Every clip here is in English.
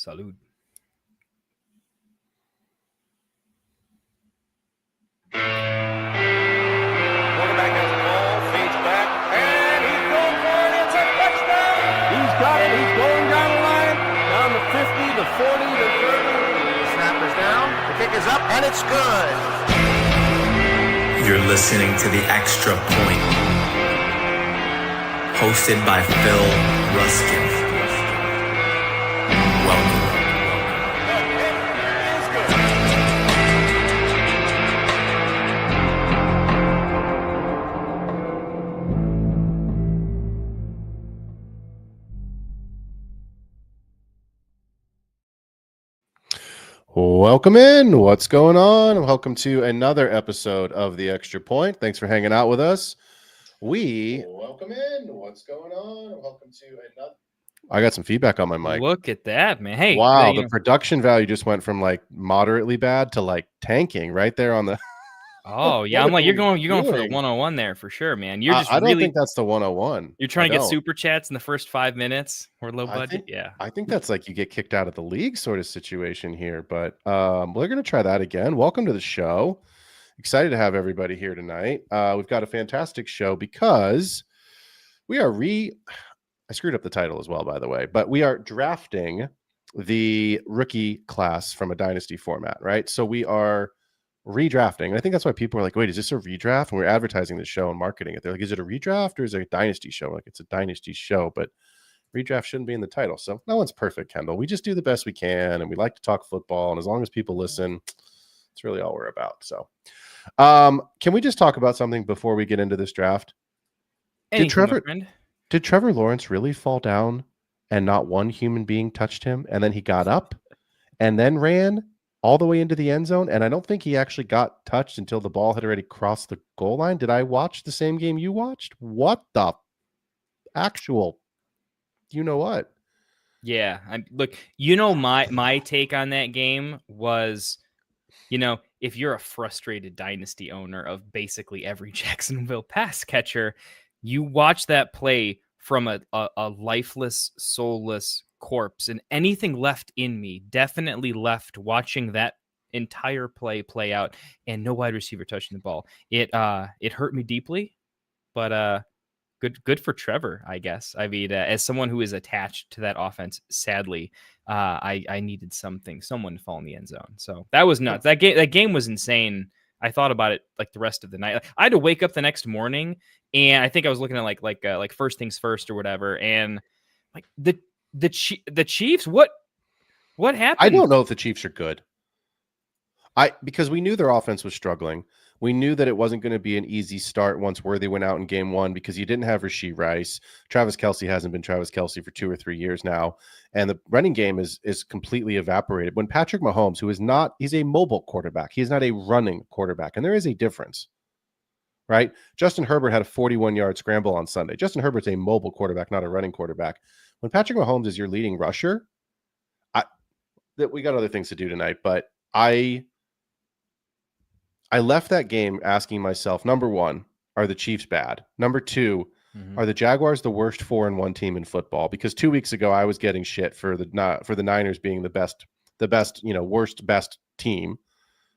Salud. Quarterback has the ball, fades back, and he's going for it. It's a touchdown. He's got it. He's going down the line, down the 50, the 40, the 30. The snap is down. The kick is up, and it's good. You're listening to The Extra Point, hosted by Phil Ruskin. Welcome. Welcome in. What's going on? Welcome to another episode of The Extra Point. Thanks for hanging out with us. Welcome in. What's going on? Welcome to another. I got some feedback on my mic. Look at that, man. Hey, wow, the production value just went from like moderately bad to like tanking right there on the. Oh yeah, I'm like you're going for the 101 there for sure, man. You're just I don't think that's the 101. You're trying to get super chats in the first 5 minutes or low budget. I think that's like you get kicked out of the league sort of situation here, but we're gonna try that again. Welcome to the show. Excited to have everybody here tonight. We've got a fantastic show because we are I screwed up the title as well, by the way, but we are drafting the rookie class from a Dynasty format, right? So we are redrafting. And I think that's why people are like, wait, is this a redraft? And we're advertising the show and marketing it. They're like, is it a redraft or is it a Dynasty show? Like, it's a Dynasty show, but redraft shouldn't be in the title. So no one's perfect, Kendall. We just do the best we can, and we like to talk football. And as long as people listen, it's really all we're about. So can we just talk about something before we get into this draft? Did Trevor Lawrence really fall down and not one human being touched him? And then he got up and then ran all the way into the end zone, and I don't think he actually got touched until the ball had already crossed the goal line. Did I watch the same game you watched? What the actual, you know what? Yeah, look, you know, my take on that game was, you know, if you're a frustrated Dynasty owner of basically every Jacksonville pass catcher, you watch that play from a lifeless, soulless corpse, and anything left in me definitely left watching that entire play out and no wide receiver touching the ball. It hurt me deeply, but good for Trevor, I guess. I mean, as someone who is attached to that offense, sadly, I needed someone to fall in the end zone. So that was nuts. That game was insane. I thought about it like the rest of the night. I had to wake up the next morning, and I think I was looking at like first things first or whatever, and like the Chiefs, what happened? I don't know if the Chiefs are good. Because we knew their offense was struggling. We knew that it wasn't going to be an easy start once Worthy went out in game one because you didn't have Rashee Rice. Travis Kelce hasn't been Travis Kelce for 2 or 3 years now. And the running game is completely evaporated. When Patrick Mahomes, he's a mobile quarterback. He is not a running quarterback. And there is a difference, right? Justin Herbert had a 41-yard scramble on Sunday. Justin Herbert's a mobile quarterback, not a running quarterback. When Patrick Mahomes is your leading rusher, we got other things to do tonight, but I left that game asking myself, number one, are the Chiefs bad? Number two, are the Jaguars the worst 4-1 team in football? Because 2 weeks ago I was getting shit for the Niners being the best, worst best team,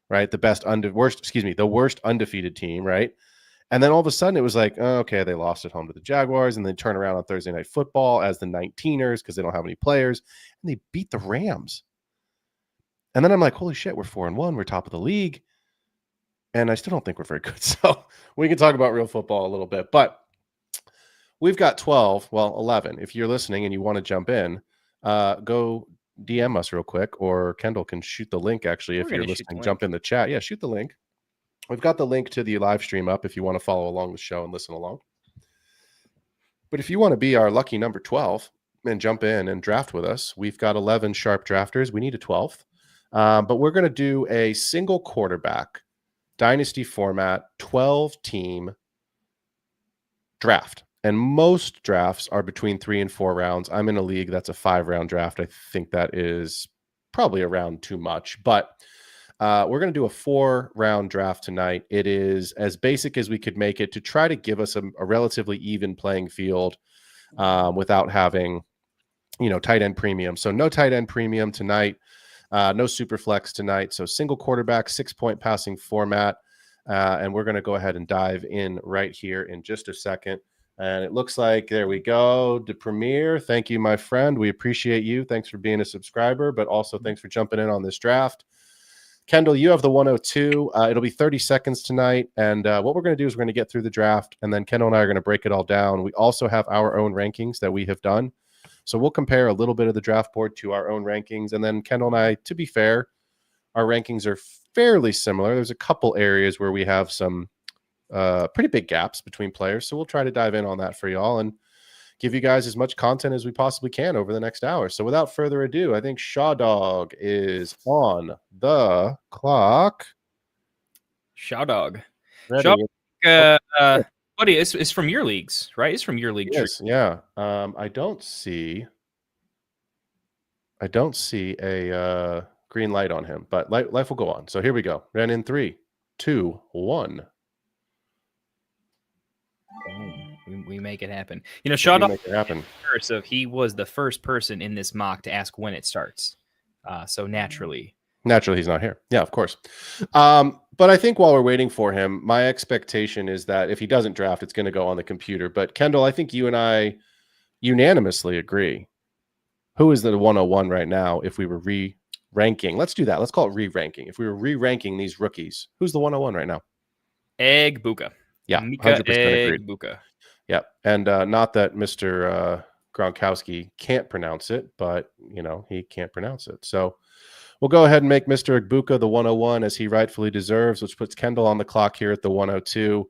right? The worst undefeated team, right? And then all of a sudden it was like, oh, okay, they lost at home to the Jaguars, and then turn around on Thursday Night Football as the 19ers because they don't have any players, and they beat the Rams. And then I'm like, holy shit, we're 4-1, we're top of the league. And I still don't think we're very good. So we can talk about real football a little bit. But we've got 11. If you're listening and you want to jump in, go DM us real quick, or Kendall can shoot the link, actually, if you're listening. Jump in the chat. Yeah, shoot the link. We've got the link to the live stream up if you want to follow along the show and listen along. But if you want to be our lucky number 12 and jump in and draft with us, we've got 11 sharp drafters. We need a 12th. But we're going to do a single quarterback Dynasty format, 12-team draft. And most drafts are between 3 and 4 rounds. I'm in a league that's a 5-round draft. I think that is probably a round too much. But we're going to do a 4-round draft tonight. It is as basic as we could make it to try to give us a relatively even playing field without having tight end premium. So no tight end premium tonight, no super flex tonight. So single quarterback, 6-point passing format. And we're going to go ahead and dive in right here in just a second. And it looks like, there we go. The Premier, thank you, my friend. We appreciate you. Thanks for being a subscriber, but also thanks for jumping in on this draft. Kendall, you have the 102. It'll be 30 seconds tonight. And what we're going to do is we're going to get through the draft, and then Kendall and I are going to break it all down. We also have our own rankings that we have done. So we'll compare a little bit of the draft board to our own rankings. And then Kendall and I, to be fair, our rankings are fairly similar. There's a couple areas where we have some pretty big gaps between players. So we'll try to dive in on that for y'all and give you guys as much content as we possibly can over the next hour. So without further ado, I think Shaw Dog is on the clock. Shaw Dog. Ready. Buddy, it's from your leagues, right? It's from your league. Yes, yeah. I don't see a green light on him, but life will go on. So here we go. Ran in 3, 2, 1. We make it happen. Shaw Dog, make it happen. So he was the first person in this mock to ask when it starts. So naturally he's not here. Yeah, of course. But I think while we're waiting for him, my expectation is that if he doesn't draft, it's going to go on the computer. But Kendall, I think you and I unanimously agree. Who is the 101 right now if we were re-ranking? Let's do that. Let's call it re-ranking. If we were re-ranking these rookies, who's the 101 right now? Egbuka. Yeah, 100% agreed. Egbuka. Yeah, and not that Mr. Gronkowski can't pronounce it, but, he can't pronounce it. So we'll go ahead and make Mr. Egbuka the 101 as he rightfully deserves, which puts Kendall on the clock here at the 102.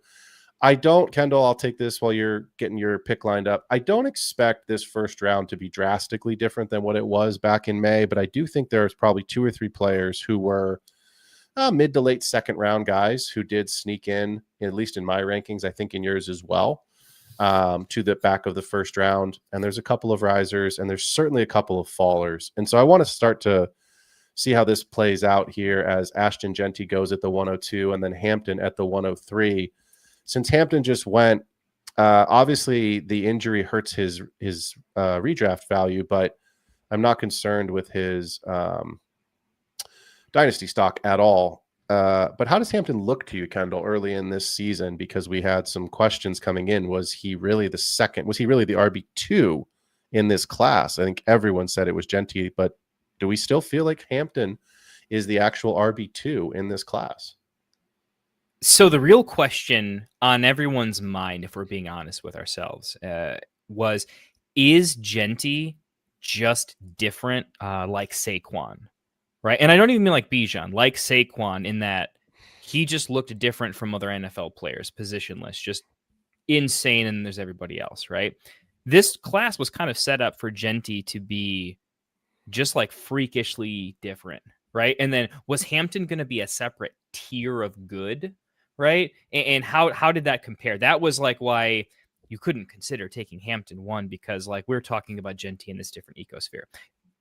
Kendall, I'll take this while you're getting your pick lined up. I don't expect this first round to be drastically different than what it was back in May, but I do think there's probably 2 or 3 players who were mid to late second round guys who did sneak in, at least in my rankings, I think in yours as well, to the back of the first round. And there's a couple of risers, and there's certainly a couple of fallers. And so I want to start to see how this plays out here as Ashton Genty goes at the 102 and then Hampton at the 103. Since Hampton just went, obviously the injury hurts his redraft value, but I'm not concerned with his dynasty stock at all. But how does Hampton look to you, Kendall, early in this season? Because we had some questions coming in. Was he really the second? Was he really the RB2 in this class? I think everyone said it was Genty, but do we still feel like Hampton is the actual RB2 in this class? So the real question on everyone's mind, if we're being honest with ourselves, was, is Genty just different like Saquon? Right. And I don't even mean like Bijan, like Saquon, in that he just looked different from other NFL players, positionless, just insane. And there's everybody else. Right. This class was kind of set up for Genty to be just like freakishly different. Right. And then was Hampton going to be a separate tier of good? Right. And how did that compare? That was like why you couldn't consider taking Hampton 1, because like we're talking about Genty in this different ecosphere.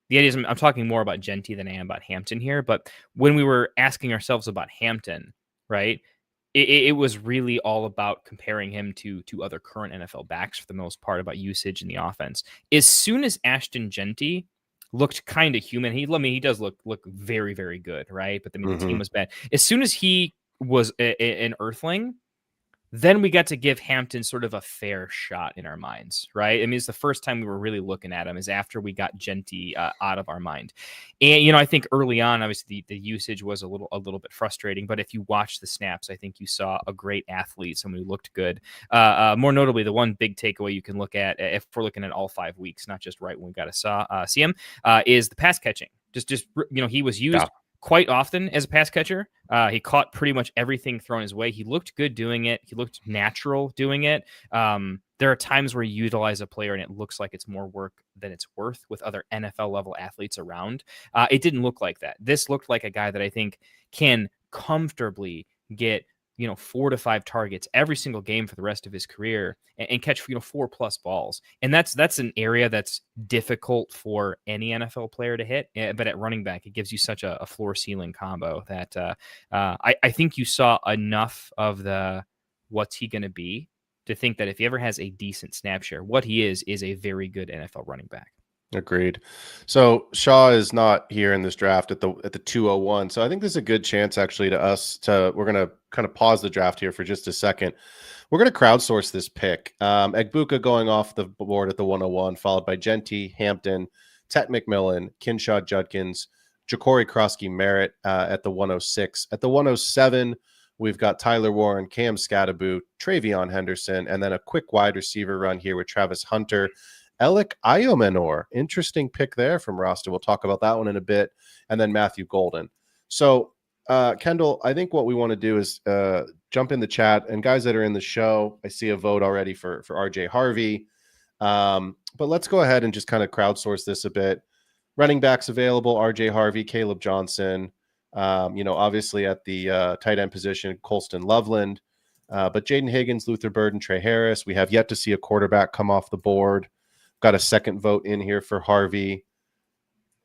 The idea is I'm talking more about Genty than I am about Hampton here. But when we were asking ourselves about Hampton, right, it was really all about comparing him to other current NFL backs for the most part, about usage in the offense. As soon as Ashton Genty looked kind of human, he does look very, very good, right? But the team was bad. As soon as he was an earthling, then we got to give Hampton sort of a fair shot in our minds, right? I mean, it's the first time we were really looking at him is after we got Genty out of our mind. And, I think early on, obviously the usage was a little bit frustrating, but if you watch the snaps, I think you saw a great athlete, someone who looked good. More notably, the one big takeaway you can look at, if we're looking at all 5 weeks, not just right when we got to see him, is the pass catching. Just he was used quite often as a pass catcher. He caught pretty much everything thrown his way. He looked good doing it. He looked natural doing it. There are times where you utilize a player and it looks like it's more work than it's worth with other NFL level athletes around. It didn't look like that. This looked like a guy that I think can comfortably get 4 to 5 targets every single game for the rest of his career and catch 4+ balls. And that's an area that's difficult for any NFL player to hit. But at running back, it gives you such a floor ceiling combo that I think you saw enough of the what's he going to be to think that if he ever has a decent snap share, what he is a very good NFL running back. Agreed. So Shaw is not here in this draft at the 201. So I think this is a good chance actually we're gonna kind of pause the draft here for just a second. We're gonna crowdsource this pick. Egbuka going off the board at the 101, followed by Genty, Hampton, Tet McMillan, Kinshaw Judkins, Ja'Cory Krosky Merritt at the 106. At the 107, we've got Tyler Warren, Cam Scatterboot, Travion Henderson, and then a quick wide receiver run here with Travis Hunter. Alec Iomenor, interesting pick there from Rasta. We'll talk about that one in a bit. And then Matthew Golden. So, Kendall, I think what we want to do is jump in the chat. And guys that are in the show, I see a vote already for RJ Harvey. But let's go ahead and just kind of crowdsource this a bit. Running backs available, RJ Harvey, Caleb Johnson. Obviously at the tight end position, Colston Loveland. But Jaden Higgins, Luther Bird, and Trey Harris. We have yet to see a quarterback come off the board. Got a second vote in here for Harvey.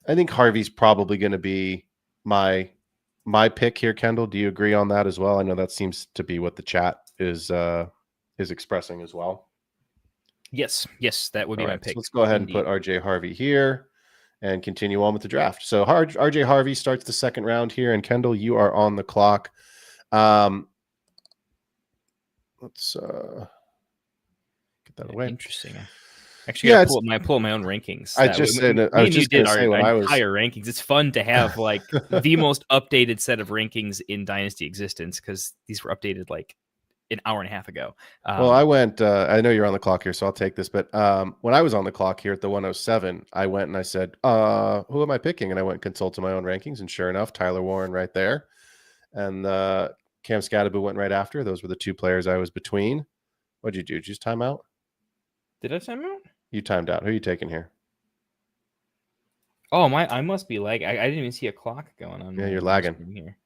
I think Harvey's probably going to be my pick here, Kendall. Do you agree on that as well? I know that seems to be what the chat is expressing as well. Yes, that would be my pick. So let's go ahead and put RJ Harvey here and continue on with the draft. So RJ Harvey starts the second round here, and Kendall, you are on the clock. Let's get that away. Interesting. Actually, I pull my own rankings. I just said I was just going to say when I was higher rankings. It's fun to have like the most updated set of rankings in Dynasty existence because these were updated like an hour and a half ago. Well, I went. I know you're on the clock here, so I'll take this. But when I was on the clock here at the 107, I went and I said, "Who am I picking?" And I went and consulted my own rankings, and sure enough, Tyler Warren right there, and Cam Scatterboot went right after. Those were the two players I was between. What'd you do? Did you just time out? Did I time out? You timed out. Who are you taking here? Oh, I must be lagging. I didn't even see a clock going on. Yeah, you're lagging here.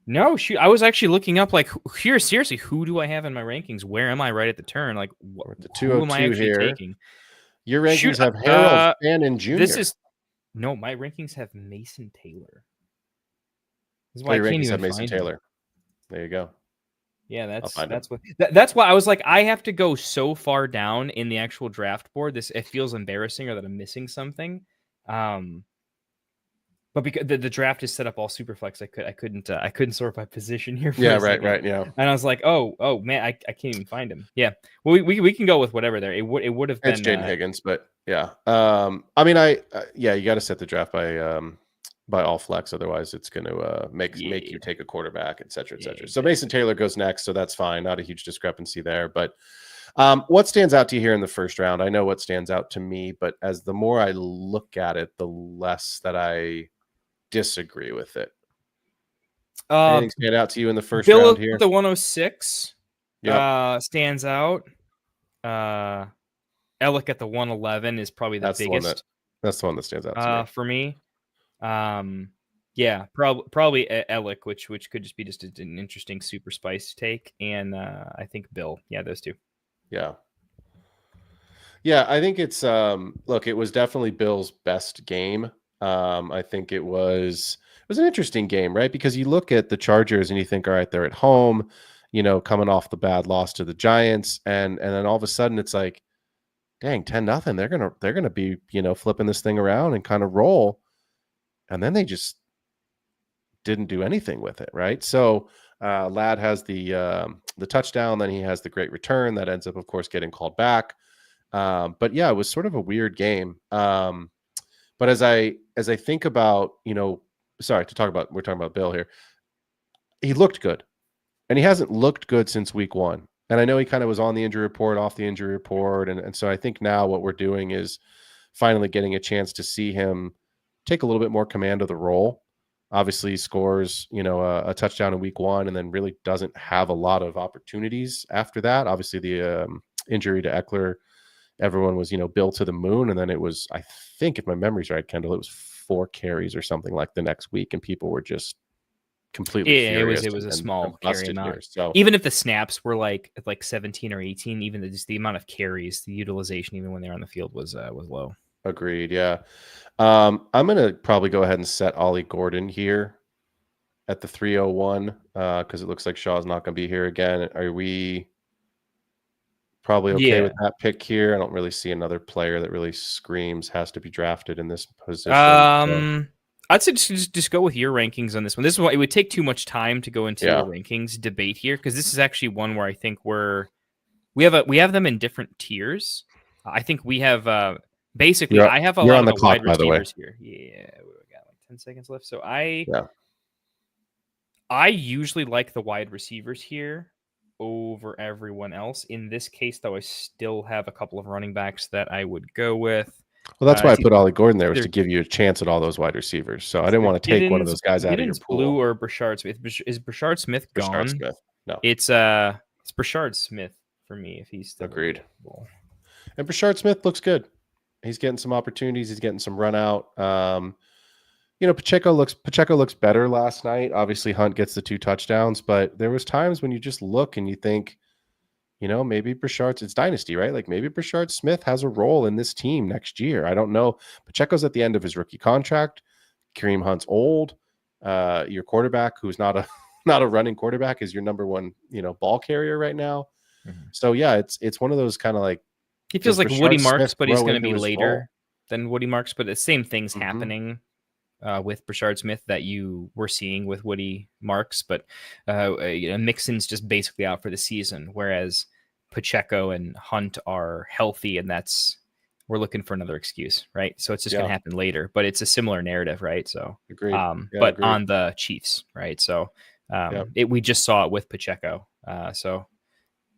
No, shoot. I was actually looking up like here. Seriously, who do I have in my rankings? Where am I right at the turn? Like the 202 am I actually here. Taking? Your rankings have Harold Fannin Jr. My rankings have Mason Taylor. This is why your rankings have Mason Taylor. There you go. Yeah, that's why I was like, I have to go so far down in the actual draft board. It feels embarrassing or that I'm missing something. But because the draft is set up all super flex, I couldn't sort by position here. Right. Yeah. And I was like, oh man, I can't even find him. Yeah. Well, we can go with whatever there. It would have been. It's Jaden Higgins, but yeah. You got to set the draft by all flex, otherwise it's going to make you take a quarterback, et cetera, et cetera. Yeah, so Mason Taylor goes next, so that's fine. Not a huge discrepancy there. But what stands out to you here in the first round? I know what stands out to me, but as the more I look at it, the less that I disagree with it. Anything stand out to you in the first round here? The 106 stands out. Alec at the 111 is probably the biggest. That's the one that stands out to me. For me. Probably Alec, which could just be just an interesting super spice take, and I think Bill. Yeah, those two. Yeah, I think it's look, it was definitely Bill's best game. I think it was an interesting game, right? Because you look at the Chargers and you think, all right, they're at home, coming off the bad loss to the Giants, and then all of a sudden it's like, dang, 10-0. They're gonna be flipping this thing around and kind of roll. And then they just didn't do anything with it, right? So Ladd has the touchdown, then he has the great return that ends up, of course, getting called back. But yeah, it was sort of a weird game. But as I think about, we're talking about Bill here. He looked good, and he hasn't looked good since week 1. And I know he kind of was on the injury report, off the injury report, and so I think now what we're doing is finally getting a chance to see him take a little bit more command of the role. Obviously, he scores, a touchdown in week 1, and then really doesn't have a lot of opportunities after that. Obviously, the injury to Eckler, everyone was, billed to the moon, and then it was, I think, if my memory's right, Kendall, it was 4 carries or something like the next week, and people were just completely furious. It was a small carry amount. Here, so even if the snaps were like 17 or 18, even just the amount of carries, the utilization, even when they're on the field, was low. Agreed. Yeah. I'm going to probably go ahead and set Ollie Gordon here at the 301 because it looks like Shaw's not going to be here again. Are we Probably okay with Yeah. that pick here. I don't really see another player that really screams has to be drafted in this position. So, I'd say just go with your rankings on this one. This is why it would take too much time to go into yeah. a rankings debate here, because this is actually one where I think we have them in different tiers. I think we have basically I have a You're lot on of the the clock, wide by the way. receivers here. Yeah, we got like 10 seconds left. So Yeah. I usually like the wide receivers here over everyone else. In this case, though, I still have a couple of running backs that I would go with. Well, that's why I It's put Ollie Gordon there, was either to give you a chance at all those wide receivers. So I it's didn't either want to take one of those guys out of your Giddens Blue pool. or Brashard Smith. Is Brashard Smith Rashard gone? Smith. No. It's Brashard Smith for me if he's still Agreed. available. And Brashard Smith looks good. He's getting some opportunities. He's getting some run out. Pacheco looks better last night. Obviously, Hunt gets the 2 touchdowns, but there was times when you just look and you think, maybe it's Dynasty, right? Like maybe Brashard Smith has a role in this team next year. I don't know. Pacheco's at the end of his rookie contract. Kareem Hunt's old. Your quarterback, who's not a running quarterback, is your number one, ball carrier right now. Mm-hmm. So yeah, it's one of those kind of like, he feels like Woody Marks, but he's going to be his later role? than Woody Marks. But the same thing's Mhm. happening with Brashard Smith that you were seeing with Woody Marks. But Mixon's just basically out for the season, whereas Pacheco and Hunt are healthy, and we're looking for another excuse, right? So it's just going to happen later. But it's a similar narrative, right? So Agreed. but agreed. on the Chiefs, right? So we just saw it with Pacheco.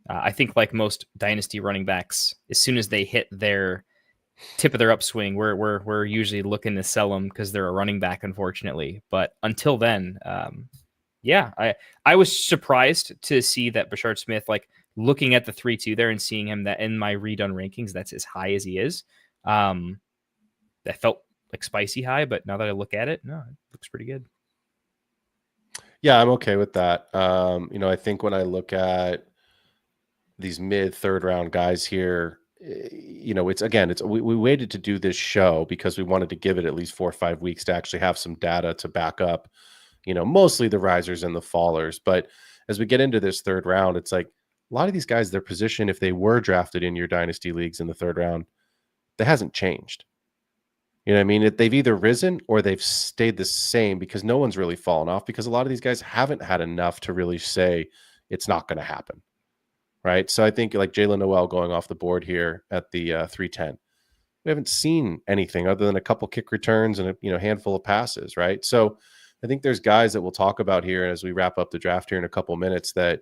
I think like most dynasty running backs, as soon as they hit their tip of their upswing, we're usually looking to sell them because they're a running back, unfortunately. But until then, I was surprised to see that Brashard Smith, like looking at the 3-2 there and seeing him that in my redone rankings, that's as high as he is. That felt like spicy high, but now that I look at it, no, it looks pretty good. Yeah, I'm okay with that. I think when I look at these mid third round guys here, we waited to do this show because we wanted to give it at least 4 or 5 weeks to actually have some data to back up, mostly the risers and the fallers. But as we get into this third round, it's like a lot of these guys, their position, if they were drafted in your dynasty leagues in the third round, that hasn't changed. You know what I mean? They've either risen or they've stayed the same because no one's really fallen off, because a lot of these guys haven't had enough to really say it's not going to happen. Right. So I think like Jalen Noel going off the board here at the 310, we haven't seen anything other than a couple kick returns and a handful of passes. Right. So I think there's guys that we'll talk about here as we wrap up the draft here in a couple minutes that,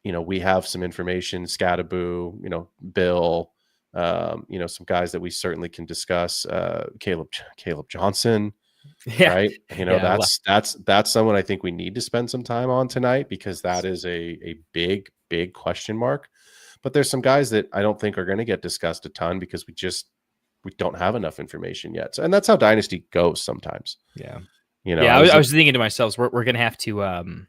we have some information, Scattaboo, Bill, some guys that we certainly can discuss, Caleb Johnson. Yeah. Right. That's someone I think we need to spend some time on tonight, because that is a big question mark. But there's some guys that I don't think are going to get discussed a ton because we don't have enough information yet. So, and that's how Dynasty goes sometimes. Yeah. I was thinking to myself, we're going to have to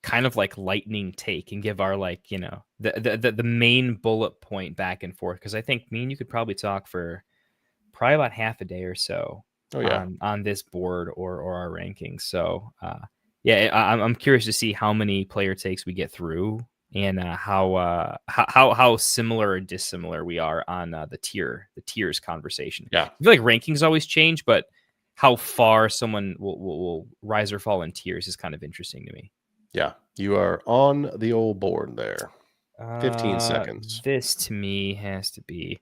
kind of like lightning take and give our the main bullet point back and forth, because I think me and you could probably talk for probably about half a day or so. On this board or our rankings. So I'm curious to see how many player takes we get through and how similar or dissimilar we are on the tiers conversation. Yeah, I feel like rankings always change, but how far someone will rise or fall in tiers is kind of interesting to me. Yeah, you are on the old board there. 15 seconds. This to me has to be.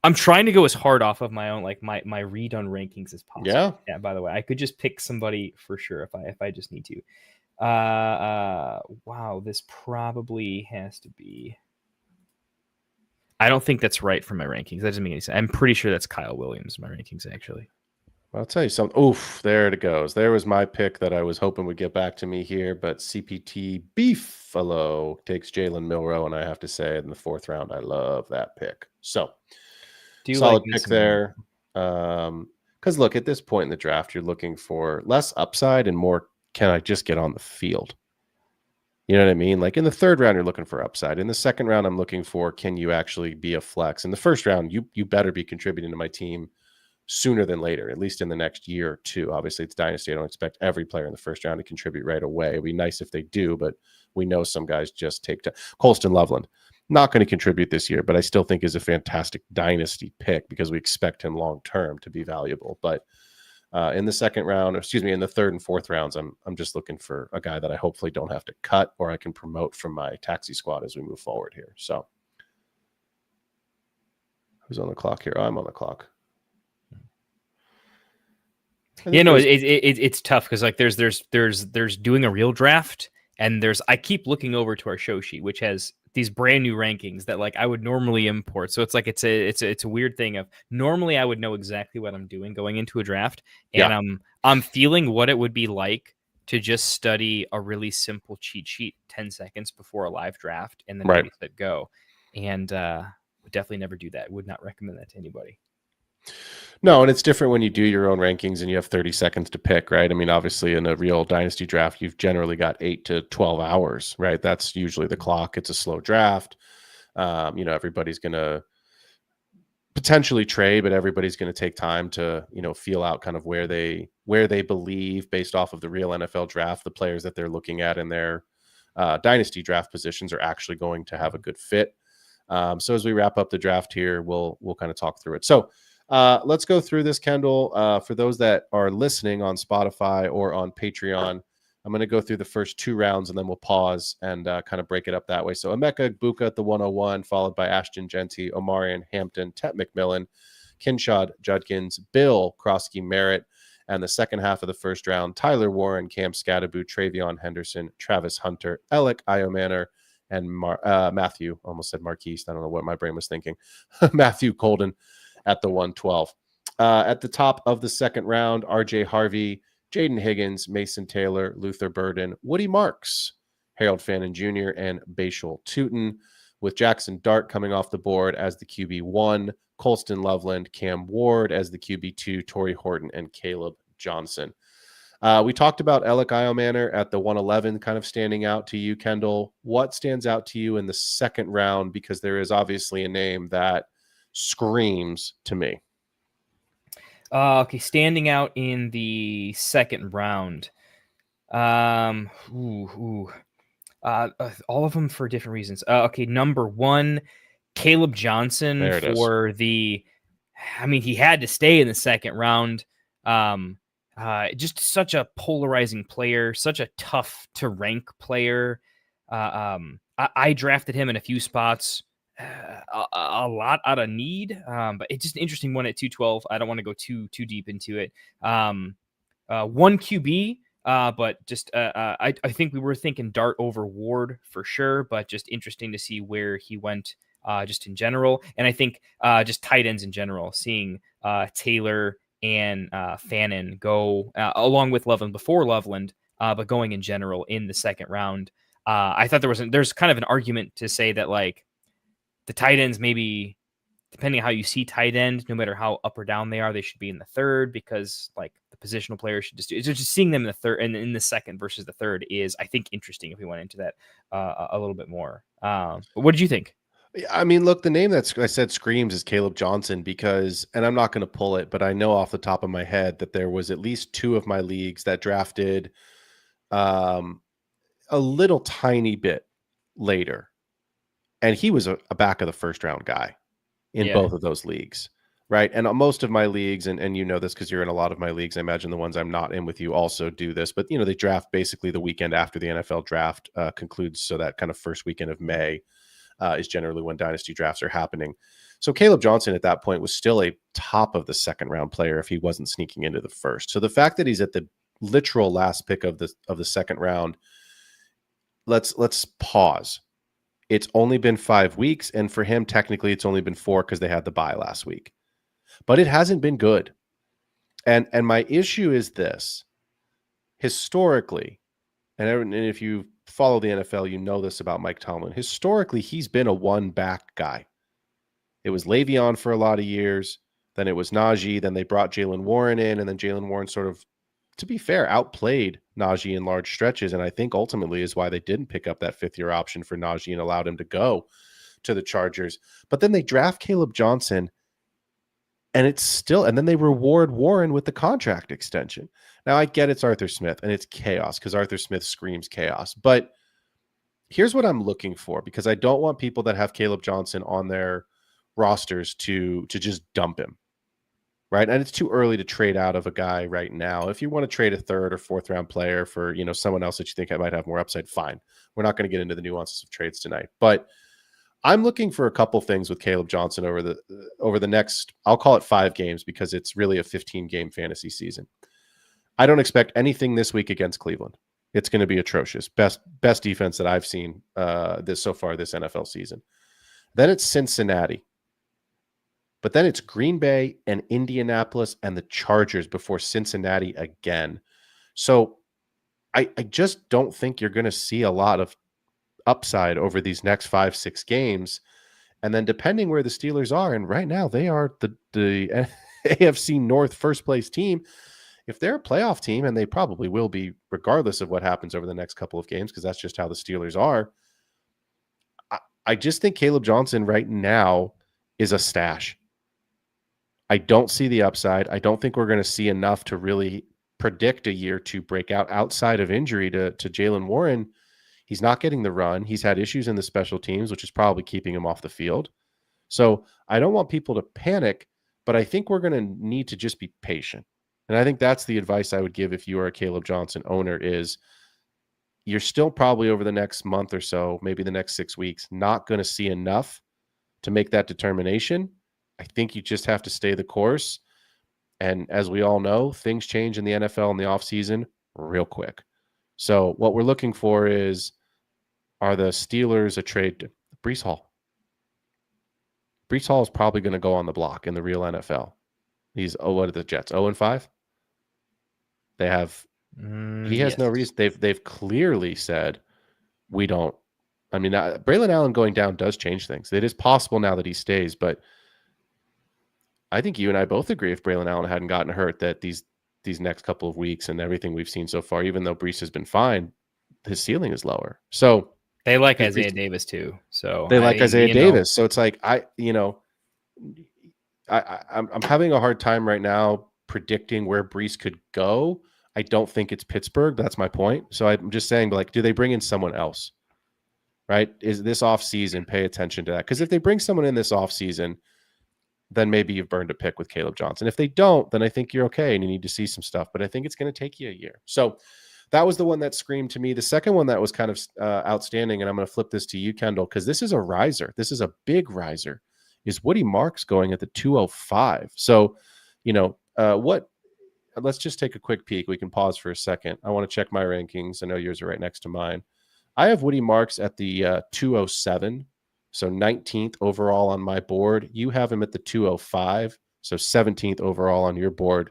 I'm trying to go as hard off of my own, like my redone rankings as possible. Yeah. By the way, I could just pick somebody for sure if I just need to. Wow, this probably has to be. I don't think that's right for my rankings. That doesn't make any sense. I'm pretty sure that's Kyle Williams in my rankings, actually. I'll tell you something. Oof, there it goes. There was my pick that I was hoping would get back to me here, but CPT Beefalo takes Jalen Milroe, and I have to say in the 4th round, I love that pick. So. Solid pick there. Because look, at this point in the draft, you're looking for less upside and more, can I just get on the field? You know what I mean? Like in the 3rd round, you're looking for upside. In the 2nd round, I'm looking for, can you actually be a flex? In the 1st round, you better be contributing to my team sooner than later, at least in the next year or two. Obviously, it's Dynasty. I don't expect every player in the 1st round to contribute right away. It'd be nice if they do, but we know some guys just take time. Colston Loveland. Not going to contribute this year, but I still think is a fantastic dynasty pick because we expect him long term to be valuable. But in the second round, in the third and fourth rounds, I'm just looking for a guy that I hopefully don't have to cut or I can promote from my taxi squad as we move forward here. So who's on the clock here? I'm on the clock. It's tough because like there's doing a real draft, and I keep looking over to our show sheet, which has these brand new rankings that like I would normally import. So it's like it's a weird thing of normally I would know exactly what I'm doing going into a draft, and I'm feeling what it would be like to just study a really simple cheat sheet 10 seconds before a live draft and then let it go. And would definitely never do that. Would not recommend that to anybody. No, and it's different when you do your own rankings and you have 30 seconds to pick, right? I mean, obviously in a real dynasty draft, you've generally got 8 to 12 hours, right? That's usually the clock. It's a slow draft. Everybody's going to potentially trade, but everybody's going to take time to, feel out kind of where they believe based off of the real NFL draft, the players that they're looking at in their dynasty draft positions are actually going to have a good fit. So as we wrap up the draft here, we'll kind of talk through it. So let's go through this, Kendall. For those that are listening on Spotify or on Patreon, I'm going to go through the first 2 rounds and then we'll pause and kind of break it up that way. So Emeka Egbuka at the 101, followed by Ashton Genty, Omarion Hampton, Tet McMillan, Kinshad Judkins, Bill Krosky Merritt, and the second half of the first round, Tyler Warren, Cam Scadaboo, Travion Henderson, Travis Hunter, Alec Iomanner, and Matthew, almost said Marquise. I don't know what my brain was thinking. Matthew Colden at the 112. At the top of the second round, RJ Harvey, Jaden Higgins, Mason Taylor, Luther Burden, Woody Marks, Harold Fannin Jr., and Bashal Tootin, with Jackson Dart coming off the board as the QB1, Colston Loveland, Cam Ward as the QB2, Torrey Horton, and Caleb Johnson. We talked about Alec Iomanner at the 111 kind of standing out to you, Kendall. What stands out to you in the second round? Because there is obviously a name that screams to me. Okay, standing out in the second round. All of them for different reasons. Okay, number 1, Caleb Johnson for he had to stay in the second round. Just such a polarizing player, such a tough to rank player. I drafted him in a few spots. A lot out of need, but it's just an interesting one at 212. I don't want to go too deep into it. 1 QB, but just I think we were thinking Dart over Ward for sure, but just interesting to see where he went just in general. And I think just tight ends in general, seeing Taylor and Fannin go along with Loveland before Loveland, but going in general in the second round. I thought there's kind of an argument to say that like the tight ends, maybe depending on how you see tight end, no matter how up or down they are, they should be in the third because like the positional players should just seeing them in the third and in the second versus the third is, I think, interesting if we went into that a little bit more. What did you think? I mean, look, the name that I said screams is Caleb Johnson because, and I'm not going to pull it, but I know off the top of my head that there was at least 2 of my leagues that drafted a little tiny bit later. And he was a back of the first round guy in both of those leagues, right? And most of my leagues, and you know this because you're in a lot of my leagues, I imagine the ones I'm not in with you also do this, but they draft basically the weekend after the NFL draft concludes. So that kind of first weekend of May is generally when dynasty drafts are happening. So Caleb Johnson at that point was still a top of the second round player if he wasn't sneaking into the first. So the fact that he's at the literal last pick of the second round, let's pause. It's only been 5 weeks, and for him, technically, it's only been 4 because they had the bye last week. But it hasn't been good. And my issue is this. Historically, and if you follow the NFL, you know this about Mike Tomlin. Historically, he's been a one-back guy. It was Le'Veon for a lot of years. Then it was Najee. Then they brought Jaylen Warren in, and then Jaylen Warren sort of, to be fair, outplayed Najee in large stretches, and I think ultimately is why they didn't pick up that 5th-year option for Najee and allowed him to go to the Chargers. But then they draft Caleb Johnson, and then they reward Warren with the contract extension. Now, I get it's Arthur Smith, and it's chaos because Arthur Smith screams chaos, but here's what I'm looking for, because I don't want people that have Caleb Johnson on their rosters to just dump him, right? And it's too early to trade out of a guy right now. If you want to trade a third or fourth round player for, someone else that you think might have more upside, fine. We're not going to get into the nuances of trades tonight, but I'm looking for a couple things with Caleb Johnson over the next, I'll call it 5 games, because it's really a 15-game fantasy season. I don't expect anything this week against Cleveland. It's going to be atrocious. Best defense that I've seen this NFL season. Then it's Cincinnati. But then it's Green Bay and Indianapolis and the Chargers before Cincinnati again. So I just don't think you're going to see a lot of upside over these next 5-6 games. And then depending where the Steelers are, and right now they are the AFC North first place team. If they're a playoff team, and they probably will be regardless of what happens over the next couple of games, because that's just how the Steelers are, I just think Caleb Johnson right now is a stash. I don't see the upside. I don't think we're going to see enough to really predict a year to break out outside of injury to Jaylen Warren. He's not getting the run. He's had issues in the special teams, which is probably keeping him off the field. So I don't want people to panic, but I think we're going to need to just be patient. And I think that's the advice I would give if you are a Caleb Johnson owner, is you're still probably over the next month or so, maybe the next 6 weeks, not going to see enough to make that determination. I think you just have to stay the course. And as we all know, things change in the NFL in the offseason real quick. So what we're looking for is, are the Steelers a trade to Breece Hall? Breece Hall is probably going to go on the block in the real NFL. What are the Jets? 0-5? They have he has no reason. They've clearly said we don't. I mean, Braylon Allen going down does change things. It is possible now that he stays, but I think you and I both agree, if Braylon Allen hadn't gotten hurt, that these next couple of weeks and everything we've seen so far, even though Breece has been fine, his ceiling is lower. So they like Isaiah Davis too. So they like Isaiah Davis. So it's like I'm having a hard time right now predicting where Breece could go. I don't think it's Pittsburgh. That's my point. So I'm just saying, like, do they bring in someone else? Right? Is this offseason, pay attention to that. Because if they bring someone in this offseason, then maybe you've burned a pick with Caleb Johnson. If they don't, then I think you're okay and you need to see some stuff. But I think it's going to take you a year. So that was the one that screamed to me. The second one that was kind of outstanding, and I'm going to flip this to you, Kendall, because this is a riser. This is a big riser, is Woody Marks going at the 205. So, let's just take a quick peek. We can pause for a second. I want to check my rankings. I know yours are right next to mine. I have Woody Marks at the 207. So 19th overall on my board. You have him at the 205. So 17th overall on your board.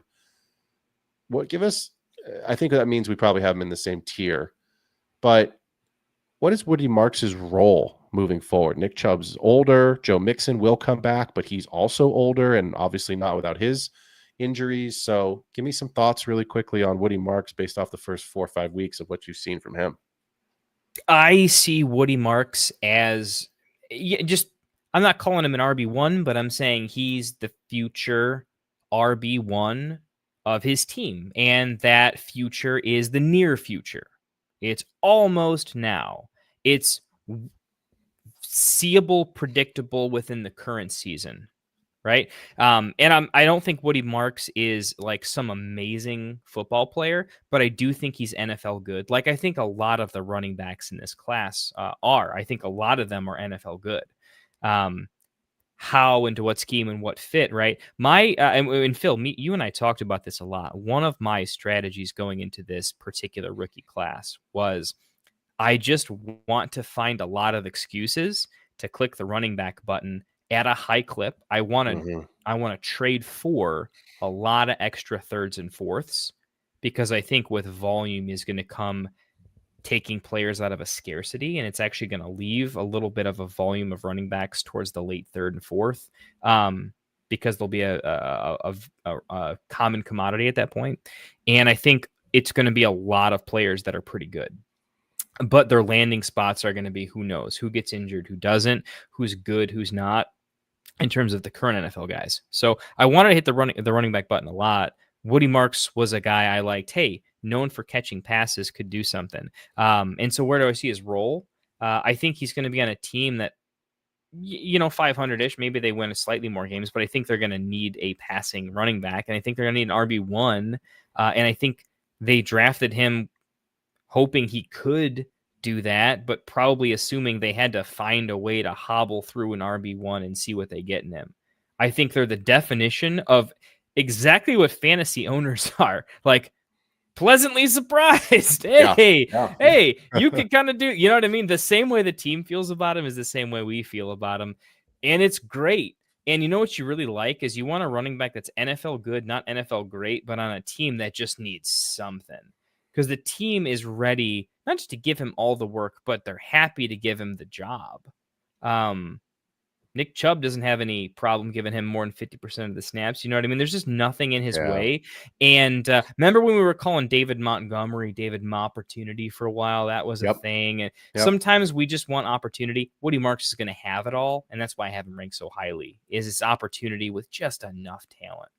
I think that means we probably have him in the same tier. But what is Woody Marks' role moving forward? Nick Chubb's older. Joe Mixon will come back, but he's also older and obviously not without his injuries. So give me some thoughts really quickly on Woody Marks based off the first 4 or 5 weeks of what you've seen from him. I see Woody Marks as I'm not calling him an RB1, but I'm saying he's the future RB1 of his team. And that future is the near future. It's almost now. It's seeable, predictable within the current season. Right. And I don't think Woody Marks is like some amazing football player, but I do think he's NFL good. Like, I think a lot of the running backs in this class are. I think a lot of them are NFL good. How, into what scheme and what fit, right? And Phil, you and I talked about this a lot. One of my strategies going into this particular rookie class was I just want to find a lot of excuses to click the running back button at a high clip. I want to trade for a lot of extra thirds and fourths, because I think with volume is going to come taking players out of a scarcity, and it's actually going to leave a little bit of a volume of running backs towards the late third and fourth, because there'll be a common commodity at that point. And I think it's going to be a lot of players that are pretty good, but their landing spots are going to be, who knows, who gets injured, who doesn't, who's good, who's not, in terms of the current NFL guys. So I wanted to hit the running back button a lot. Woody Marks was a guy I liked. Hey, known for catching passes, could do something. And so where do I see his role? I think he's going to be on a team that, 500-ish. Maybe they win slightly more games, but I think they're going to need a passing running back, and I think they're going to need an RB1. And I think they drafted him hoping he could do that, but probably assuming they had to find a way to hobble through an RB1 and see what they get in him. I think they're the definition of exactly what fantasy owners are. Like, pleasantly surprised. Hey, hey, you could kind of do, you know what I mean? The same way the team feels about him is the same way we feel about him. And it's great. And you know what you really like is you want a running back that's NFL good, not NFL great, but on a team that just needs something. Because the team is ready, not just to give him all the work, but they're happy to give him the job. Nick Chubb doesn't have any problem giving him more than 50% of the snaps. You know what I mean? There's just nothing in his way. And remember when we were calling David Montgomery, David Mopportunity for a while? That was a thing. And sometimes we just want opportunity. Woody Marks is going to have it all. And that's why I have him ranked so highly, is this opportunity with just enough talent.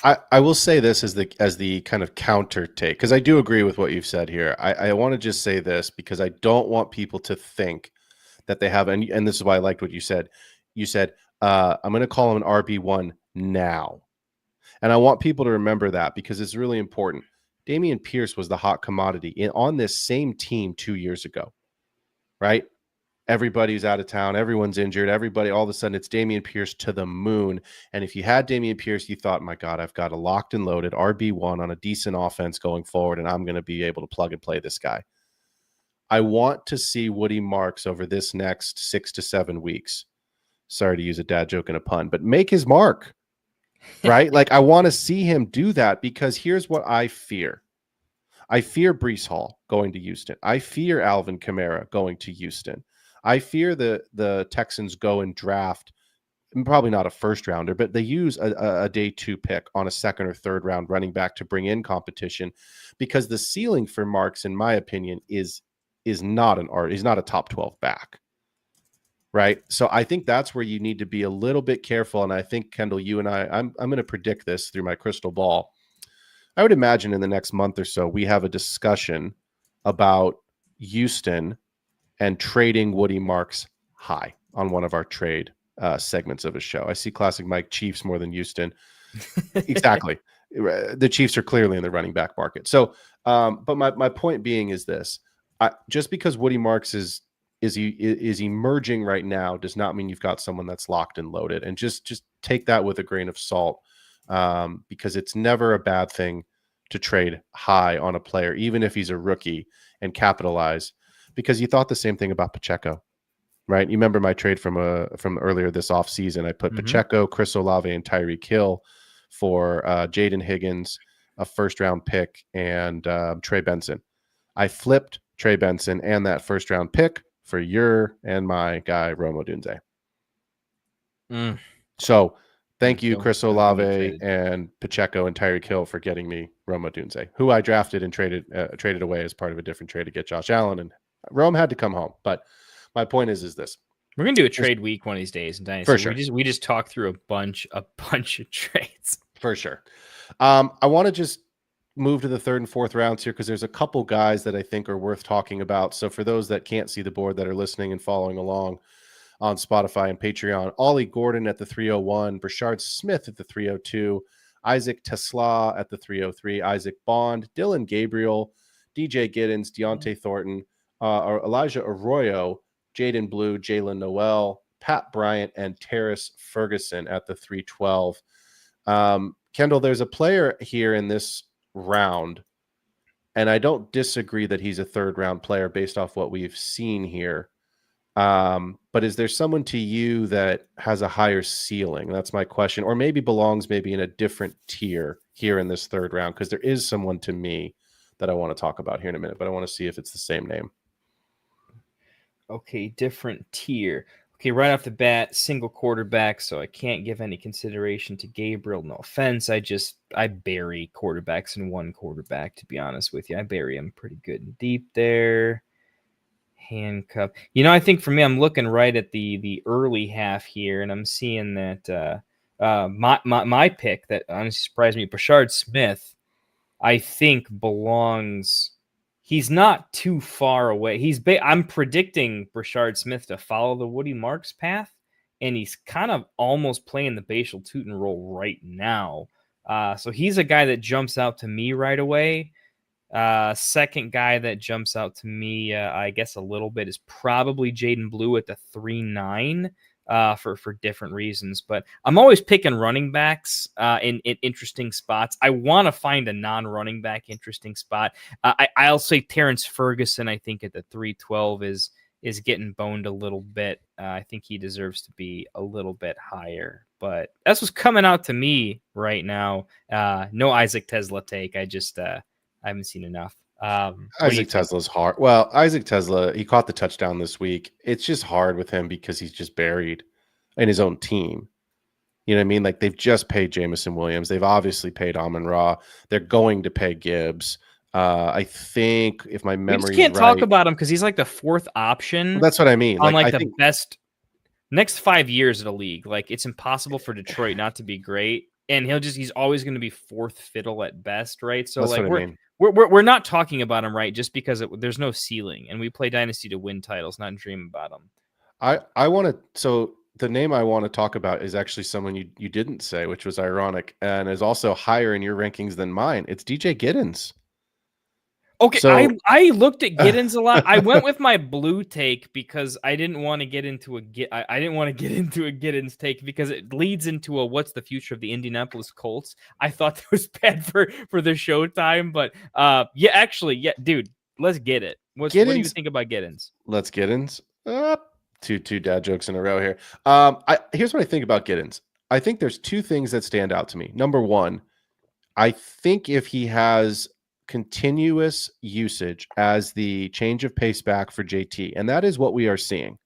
I will say this as the kind of counter take, because I do agree with what you've said here. I want to just say this because I don't want people to think that they have, and this is why I liked what you said. You said, I'm going to call him an RB1 now. And I want people to remember that because it's really important. Dameon Pierce was the hot commodity on this same team 2 years ago, right? Everybody's out of town. Everyone's injured. Everybody, all of a sudden, it's Dameon Pierce to the moon. And if you had Dameon Pierce, you thought, my God, I've got a locked and loaded RB1 on a decent offense going forward, and I'm going to be able to plug and play this guy. I want to see Woody Marks over this next 6 to 7 weeks. Sorry to use a dad joke and a pun, but make his mark, right? Like, I want to see him do that because here's what I fear. I fear Breece Hall going to Houston. I fear Alvin Kamara going to Houston. I fear the Texans go and draft, probably not a first rounder, but they use a day 2 pick on a second or third round running back to bring in competition because the ceiling for Marks, in my opinion, is not he's not a top 12 back. Right. So I think that's where you need to be a little bit careful. And I think, Kendall, you and I'm going to predict this through my crystal ball. I would imagine in the next month or so, we have a discussion about Houston and trading Woody Marks high on one of our trade segments of a show. I see Classic Mike Chiefs more than Houston. Exactly. The Chiefs are clearly in the running back market. So, but my point being is this, just because Woody Marks is emerging right now does not mean you've got someone that's locked and loaded. And just take that with a grain of salt, because it's never a bad thing to trade high on a player, even if he's a rookie, and capitalize. Because you thought the same thing about Pacheco, right? You remember my trade from earlier this offseason. I put Pacheco, Chris Olave, and Tyreek Hill for Jaden Higgins, a first-round pick, and Trey Benson. I flipped Trey Benson and that first-round pick for your and my guy, Rome Odunze. So thank you, Chris Olave and Pacheco and Tyreek Hill, for getting me Rome Odunze, who I drafted and traded away as part of a different trade to get Josh Allen. And Rome had to come home. But my point is this. We're going to do a trade week one of these days in Dynasty. For sure. We just talk through a bunch of trades. For sure. I want to just move to the third and fourth rounds here because there's a couple guys that I think are worth talking about. So for those that can't see the board that are listening and following along on Spotify and Patreon, Ollie Gordon at the 301, Brashard Smith at the 302, Isaac Tesla at the 303, Isaac Bond, Dylan Gabriel, DJ Giddens, Deontay Thornton, Elijah Arroyo, Jaden Blue, Jalen Noel, Pat Bryant, and Terrace Ferguson at the 312. Kendall, there's a player here in this round, and I don't disagree that he's a third round player based off what we've seen here. But is there someone to you that has a higher ceiling? That's my question. Or maybe belongs in a different tier here in this third round, because there is someone to me that I want to talk about here in a minute, but I want to see if it's the same name. Okay, different tier. Okay, right off the bat, single quarterback, so I can't give any consideration to Gabriel. No offense. I bury quarterbacks in one quarterback, to be honest with you. I bury them pretty good and deep there. Handcuff. I think for me, I'm looking right at the early half here, and I'm seeing that my pick that honestly surprised me, Brashard Smith, I think belongs He's not too far away. I'm predicting Brashard Smith to follow the Woody Marks path, and he's kind of almost playing the Bashal Tutin role right now. So he's a guy that jumps out to me right away. Second guy that jumps out to me, I guess a little bit, is probably Jaden Blue at the 3.9. For different reasons, but I'm always picking running backs in interesting spots. I want to find a non-running back interesting spot. I'll say Terrence Ferguson. I think at the 3.12 is getting boned a little bit. I think he deserves to be a little bit higher, but that's what's coming out to me right now. No Isaac Tesla take. I haven't seen enough. Isaac Tesla's hard. Well, Isaac Tesla, he caught the touchdown this week. It's just hard with him because he's just buried in his own team. You know what I mean? Like, they've just paid Jamison Williams. They've obviously paid Amon-Ra. They're going to pay Gibbs. I think, if my memory, we just can't talk about him because he's like the fourth option. Well, that's what I mean. On I think best next 5 years of the league. Like, it's impossible for Detroit not to be great, and he's always going to be fourth fiddle at best, right? So that's like we're not talking about him, right? Just because there's no ceiling, and we play Dynasty to win titles, not dream about him. I want to. So the name I want to talk about is actually someone you didn't say, which was ironic, and is also higher in your rankings than mine. It's DJ Giddens. Okay, so, I looked at Giddens a lot. I went with my blue take because I didn't want to get into a Giddens take because it leads into a what's the future of the Indianapolis Colts. I thought that was bad for the showtime, but yeah, dude, let's get it. What do you think about Giddens? Let's Giddens. Two dad jokes in a row here. Here's what I think about Giddens. I think there's two things that stand out to me. Number one, I think if he has continuous usage as the change of pace back for JT, and that is what we are seeing,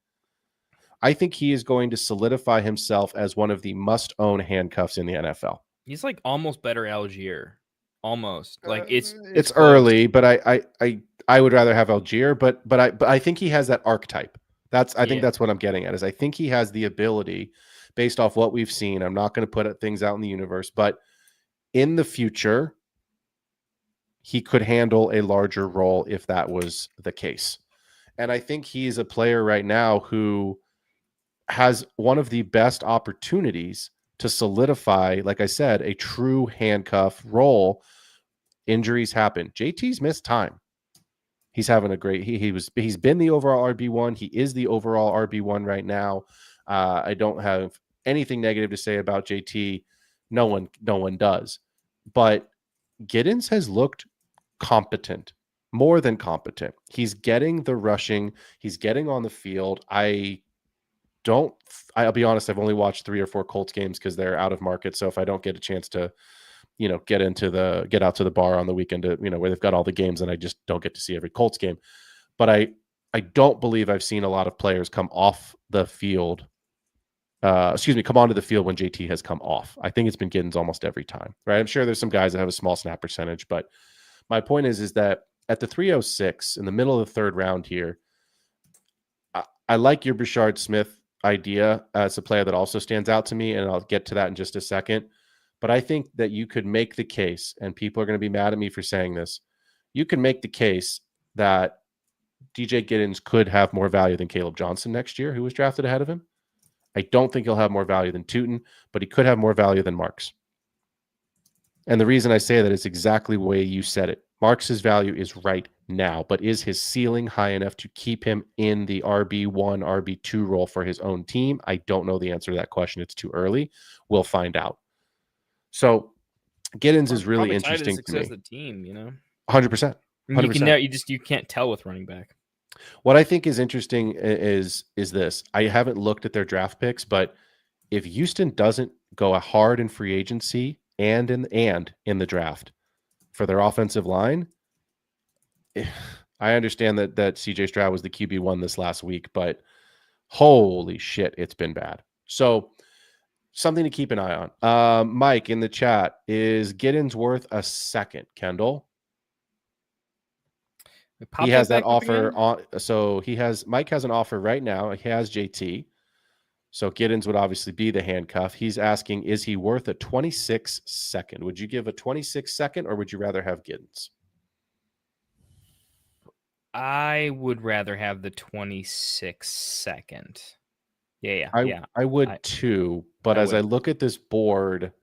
I think he is going to solidify himself as one of the must-own handcuffs in the NFL. He's like almost better Algier. Almost. Like it's early, but I would rather have Algier, but I think he has that archetype. I think that's what I'm getting at, is I think he has the ability, based off what we've seen. I'm not going to put things out in the universe, but in the future, he could handle a larger role if that was the case. And I think he's a player right now who has one of the best opportunities to solidify, like I said, a true handcuff role. Injuries happen. JT's missed time. He's having a great, he's been the overall RB1. He is the overall RB1 right now. I don't have anything negative to say about JT. No one does. But Giddens has looked competent, more than competent. He's getting the rushing. He's getting on the field. I'll be honest, I've only watched 3 or 4 Colts games because they're out of market. So if I don't get a chance to, get out to the bar on the weekend to, where they've got all the games, and I just don't get to see every Colts game. But I don't believe I've seen a lot of players come off the field. Come onto the field when JT has come off. I think it's been Giddens almost every time, right? I'm sure there's some guys that have a small snap percentage, but my point is that at the 306 in the middle of the third round here, I like your Brashard Smith idea as a player that also stands out to me, and I'll get to that in just a second. But I think that you could make the case, and people are going to be mad at me for saying this, you can make the case that DJ Giddens could have more value than Caleb Johnson next year, who was drafted ahead of him. I don't think he'll have more value than Tutin, but he could have more value than Marks. And the reason I say that is exactly the way you said it. Marks' value is right now, but is his ceiling high enough to keep him in the RB1, RB2 role for his own team? I don't know the answer to that question. It's too early. We'll find out. So Giddens is really interesting to me. The team, 100%. 100%. You can't tell with running back. What I think is interesting is this. I haven't looked at their draft picks, but if Houston doesn't go hard in free agency and in the draft for their offensive line, I understand that CJ Stroud was the QB1 this last week, but holy shit, it's been bad. So something to keep an eye on. Mike in the chat, is Giddens worth a second, Kendall? He has that offer on. So Mike has an offer right now. He has JT. So Giddens would obviously be the handcuff. He's asking, is he worth a 26 second? Would you give a 26 second, or would you rather have Giddens? I would rather have the 26 second. Yeah. I would too, but as I look at this board,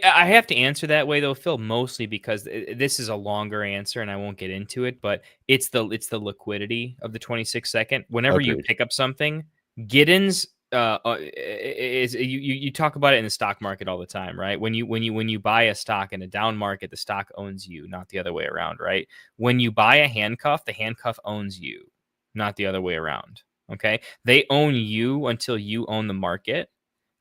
I have to answer that way though, Phil, mostly because this is a longer answer, and I won't get into it. But it's the liquidity of the 26 second. Whenever you agreed. pick up something, Giddens is you talk about it in the stock market all the time, right? When you buy a stock in a down market, the stock owns you, not the other way around, right? When you buy a handcuff, the handcuff owns you, not the other way around. Okay, they own you until you own the market.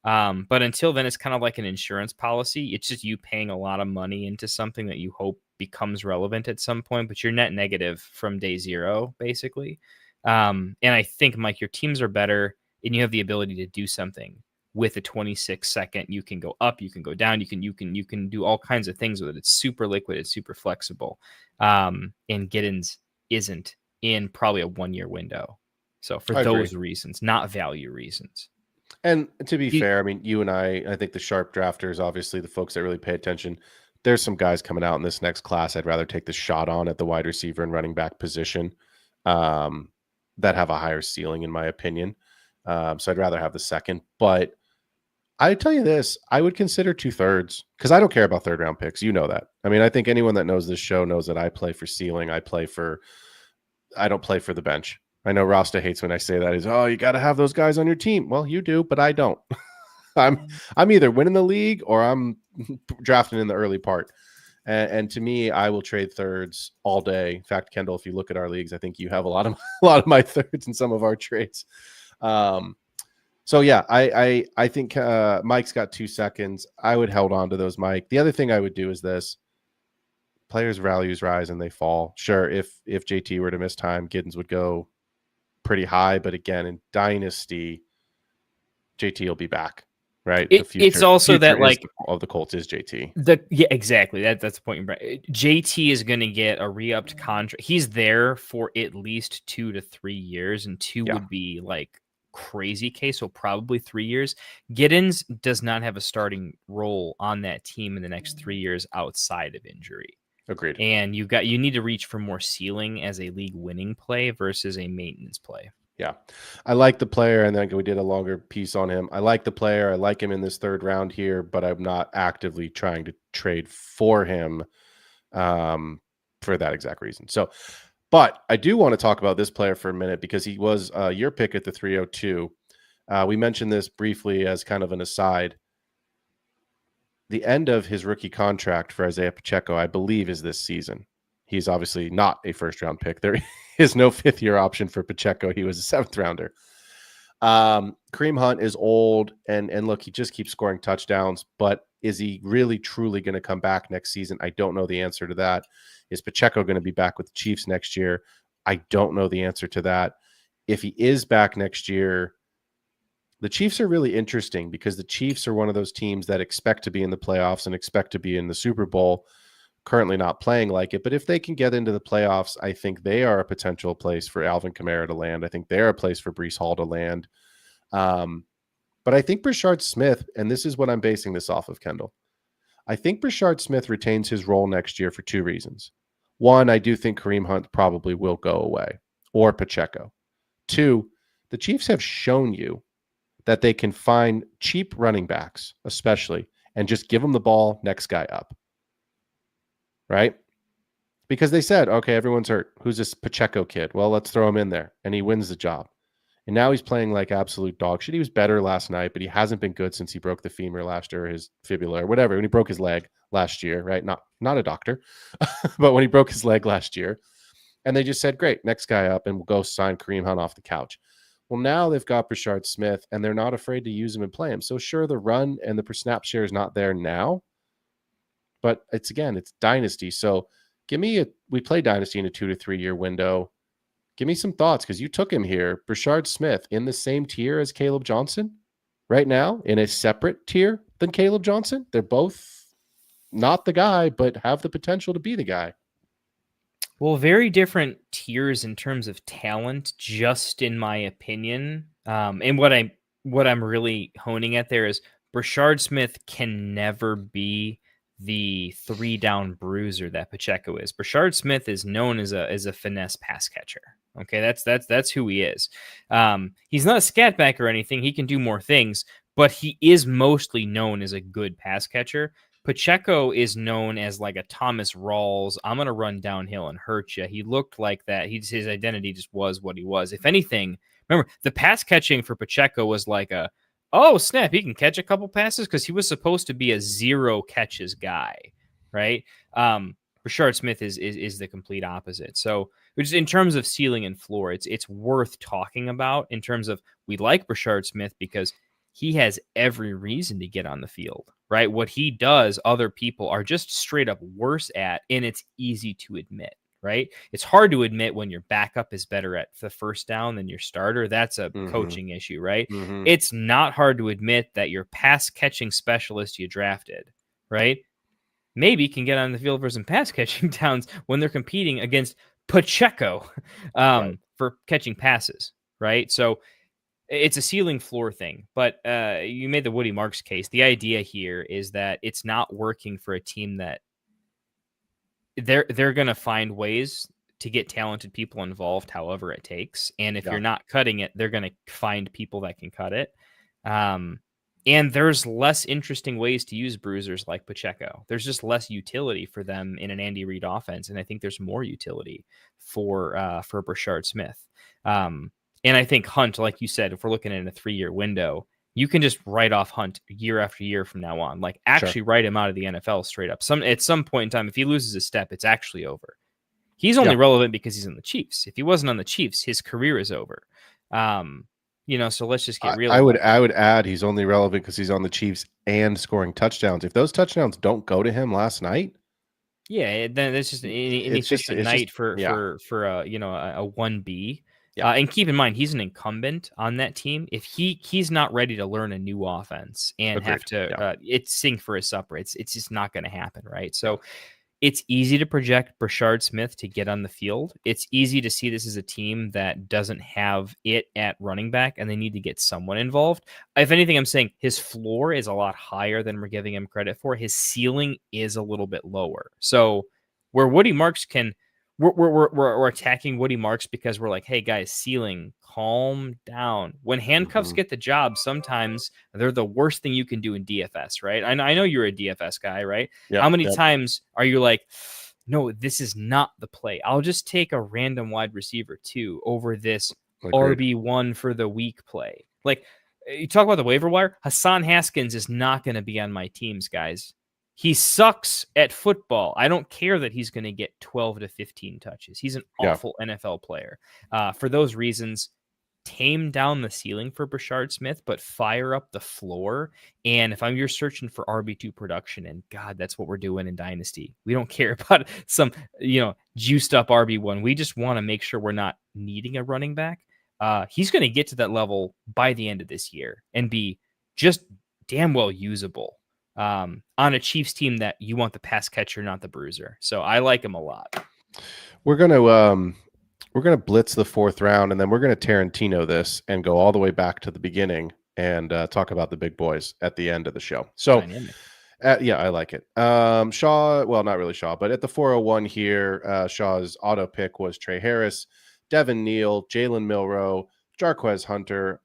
But until then, it's kind of like an insurance policy. It's just you paying a lot of money into something that you hope becomes relevant at some point, but you're net negative from day zero, basically. And I think, Mike, your teams are better, and you have the ability to do something with a 26 second. You can go up, you can go down, you can do all kinds of things with it. It's super liquid, it's super flexible. And Giddens isn't in probably a 1 year window. So for those reasons, not value reasons. And to be fair, I mean, you and I think the sharp drafters, obviously the folks that really pay attention, there's some guys coming out in this next class I'd rather take the shot on at the wide receiver and running back position that have a higher ceiling, in my opinion. So I'd rather have the second. But I tell you this, I would consider 2/3 because I don't care about third round picks. You know that. I mean, I think anyone that knows this show knows that I play for ceiling. I don't play for the bench. I know Rasta hates when I say that. He's, oh, you got to have those guys on your team. Well, you do, but I don't. I'm either winning the league or I'm drafting in the early part. And to me, I will trade thirds all day. In fact, Kendall, if you look at our leagues, I think you have a lot of my thirds in some of our trades. So yeah, I think Mike's got 2 seconds. I would hold on to those, Mike. The other thing I would do is this. Players' values rise and they fall. Sure, if JT were to miss time, Giddens would go pretty high, but again, in Dynasty, JT will be back, right? It's also that like of the Colts is JT. Yeah, exactly. That's the point. JT is going to get a re-upped contract. He's there for at least 2 to 3 years, and 2 would be like crazy case, so probably 3 years. Giddens does not have a starting role on that team in the next 3 years outside of injury. Agreed. And you need to reach for more ceiling as a league winning play versus a maintenance play. Yeah. I like the player, and then we did a longer piece on him. I like the player. I like him in this third round here, but I'm not actively trying to trade for him for that exact reason. So, but I do want to talk about this player for a minute because he was your pick at the 302. We mentioned this briefly as kind of an aside. The end of his rookie contract for Isaiah Pacheco, I believe, is this season. He's obviously not a first-round pick. There is no fifth-year option for Pacheco. He was a seventh-rounder. Kareem Hunt is old, and look, he just keeps scoring touchdowns, but is he really, truly going to come back next season? I don't know the answer to that. Is Pacheco going to be back with the Chiefs next year? I don't know the answer to that. If he is back next year, the Chiefs are really interesting because the Chiefs are one of those teams that expect to be in the playoffs and expect to be in the Super Bowl, currently not playing like it. But if they can get into the playoffs, I think they are a potential place for Alvin Kamara to land. I think they're a place for Breece Hall to land. But I think Brashard Smith, and this is what I'm basing this off of, Kendall, I think Brashard Smith retains his role next year for 2 reasons. 1, I do think Kareem Hunt probably will go away, or Pacheco. 2, the Chiefs have shown you that they can find cheap running backs, especially, and just give them the ball, next guy up. Right? Because they said, okay, everyone's hurt. Who's this Pacheco kid? Well, let's throw him in there. And he wins the job. And now he's playing like absolute dog shit. He was better last night, but he hasn't been good since he broke the femur last year, or his fibula, or whatever. When he broke his leg last year, right? Not a doctor, but when he broke his leg last year. And they just said, great, next guy up, and we'll go sign Kareem Hunt off the couch. Well, now they've got Brashard Smith, and they're not afraid to use him and play him. So sure, the run and the per snap share is not there now, but it's Dynasty. So we play Dynasty in a 2 to 3 year window. Give me some thoughts, because you took him here, Brashard Smith, in the same tier as Caleb Johnson right now, in a separate tier than Caleb Johnson. They're both not the guy, but have the potential to be the guy. Well, very different tiers in terms of talent, just in my opinion. And what I'm really honing at there is Brashard Smith can never be the 3-down bruiser that Pacheco is. Brashard Smith is known as a finesse pass catcher. Okay, that's who he is. He's not a scat back or anything. He can do more things, but he is mostly known as a good pass catcher. Pacheco is known as like a Thomas Rawls. I'm going to run downhill and hurt you. He looked like that. His identity just was what he was. If anything, remember, the pass catching for Pacheco was like oh, snap, he can catch a couple passes, because he was supposed to be a 0 catches guy, right? Brashard Smith is the complete opposite. So which in terms of ceiling and floor, it's worth talking about in terms of we like Brashard Smith because he has every reason to get on the field, right? What he does, other people are just straight up worse at, and it's easy to admit, right? It's hard to admit when your backup is better at the first down than your starter. That's a coaching issue, right? It's not hard to admit that your pass catching specialist you drafted, right, maybe can get on the field for some pass catching downs when they're competing against Pacheco for catching passes, right? So it's a ceiling floor thing, but you made the Woody Marks case. The idea here is that it's not working for a team that they're going to find ways to get talented people involved however it takes. And if you're not cutting it, they're going to find people that can cut it. And there's less interesting ways to use bruisers like Pacheco. There's just less utility for them in an Andy Reid offense. And I think there's more utility for Brashard Smith. And I think Hunt, like you said, if we're looking at a 3-year window, you can just write off Hunt year after year from now on. Like actually write him out of the NFL straight up. At some point in time, if he loses a step, it's actually over. He's only relevant because he's on the Chiefs. If he wasn't on the Chiefs, his career is over. So let's just get real. I would add he's only relevant because he's on the Chiefs and scoring touchdowns. If those touchdowns don't go to him last night, then it's just a night for a 1B. And keep in mind, he's an incumbent on that team. If he's not ready to learn a new offense and have to it's sing for his supper, it's just not going to happen, right? So it's easy to project Brashard Smith to get on the field. It's easy to see this as a team that doesn't have it at running back, and they need to get someone involved. If anything, I'm saying his floor is a lot higher than we're giving him credit for. His ceiling is a little bit lower. So where Woody Marks can... We're attacking Woody Marks because we're like, hey guys, ceiling, calm down. When handcuffs get the job, sometimes they're the worst thing you can do in DFS, right? I know you're a DFS guy, right? How many times are you like, no, this is not the play. I'll just take a random wide receiver 2 over this RB1 for the week play. Like, you talk about the waiver wire, Hassan Haskins is not going to be on my teams, guys. He sucks at football. I don't care that he's going to get 12 to 15 touches. He's an awful NFL player. For those reasons, tame down the ceiling for Brashard Smith, but fire up the floor. And if you're searching for RB2 production, and God, that's what we're doing in Dynasty. We don't care about some, juiced up RB1. We just want to make sure we're not needing a running back. He's going to get to that level by the end of this year and be just damn well usable. On a Chiefs team that you want the pass catcher, not the bruiser. So I like him a lot. We're gonna blitz the 4th round, and then we're gonna Tarantino this and go all the way back to the beginning and talk about the big boys at the end of the show. So I like it. Shaw, well, not really Shaw, but at the 401 here, Shaw's auto pick was Trey Harris, Devin Neal, Jalen Milroe, Jarquez Hunter,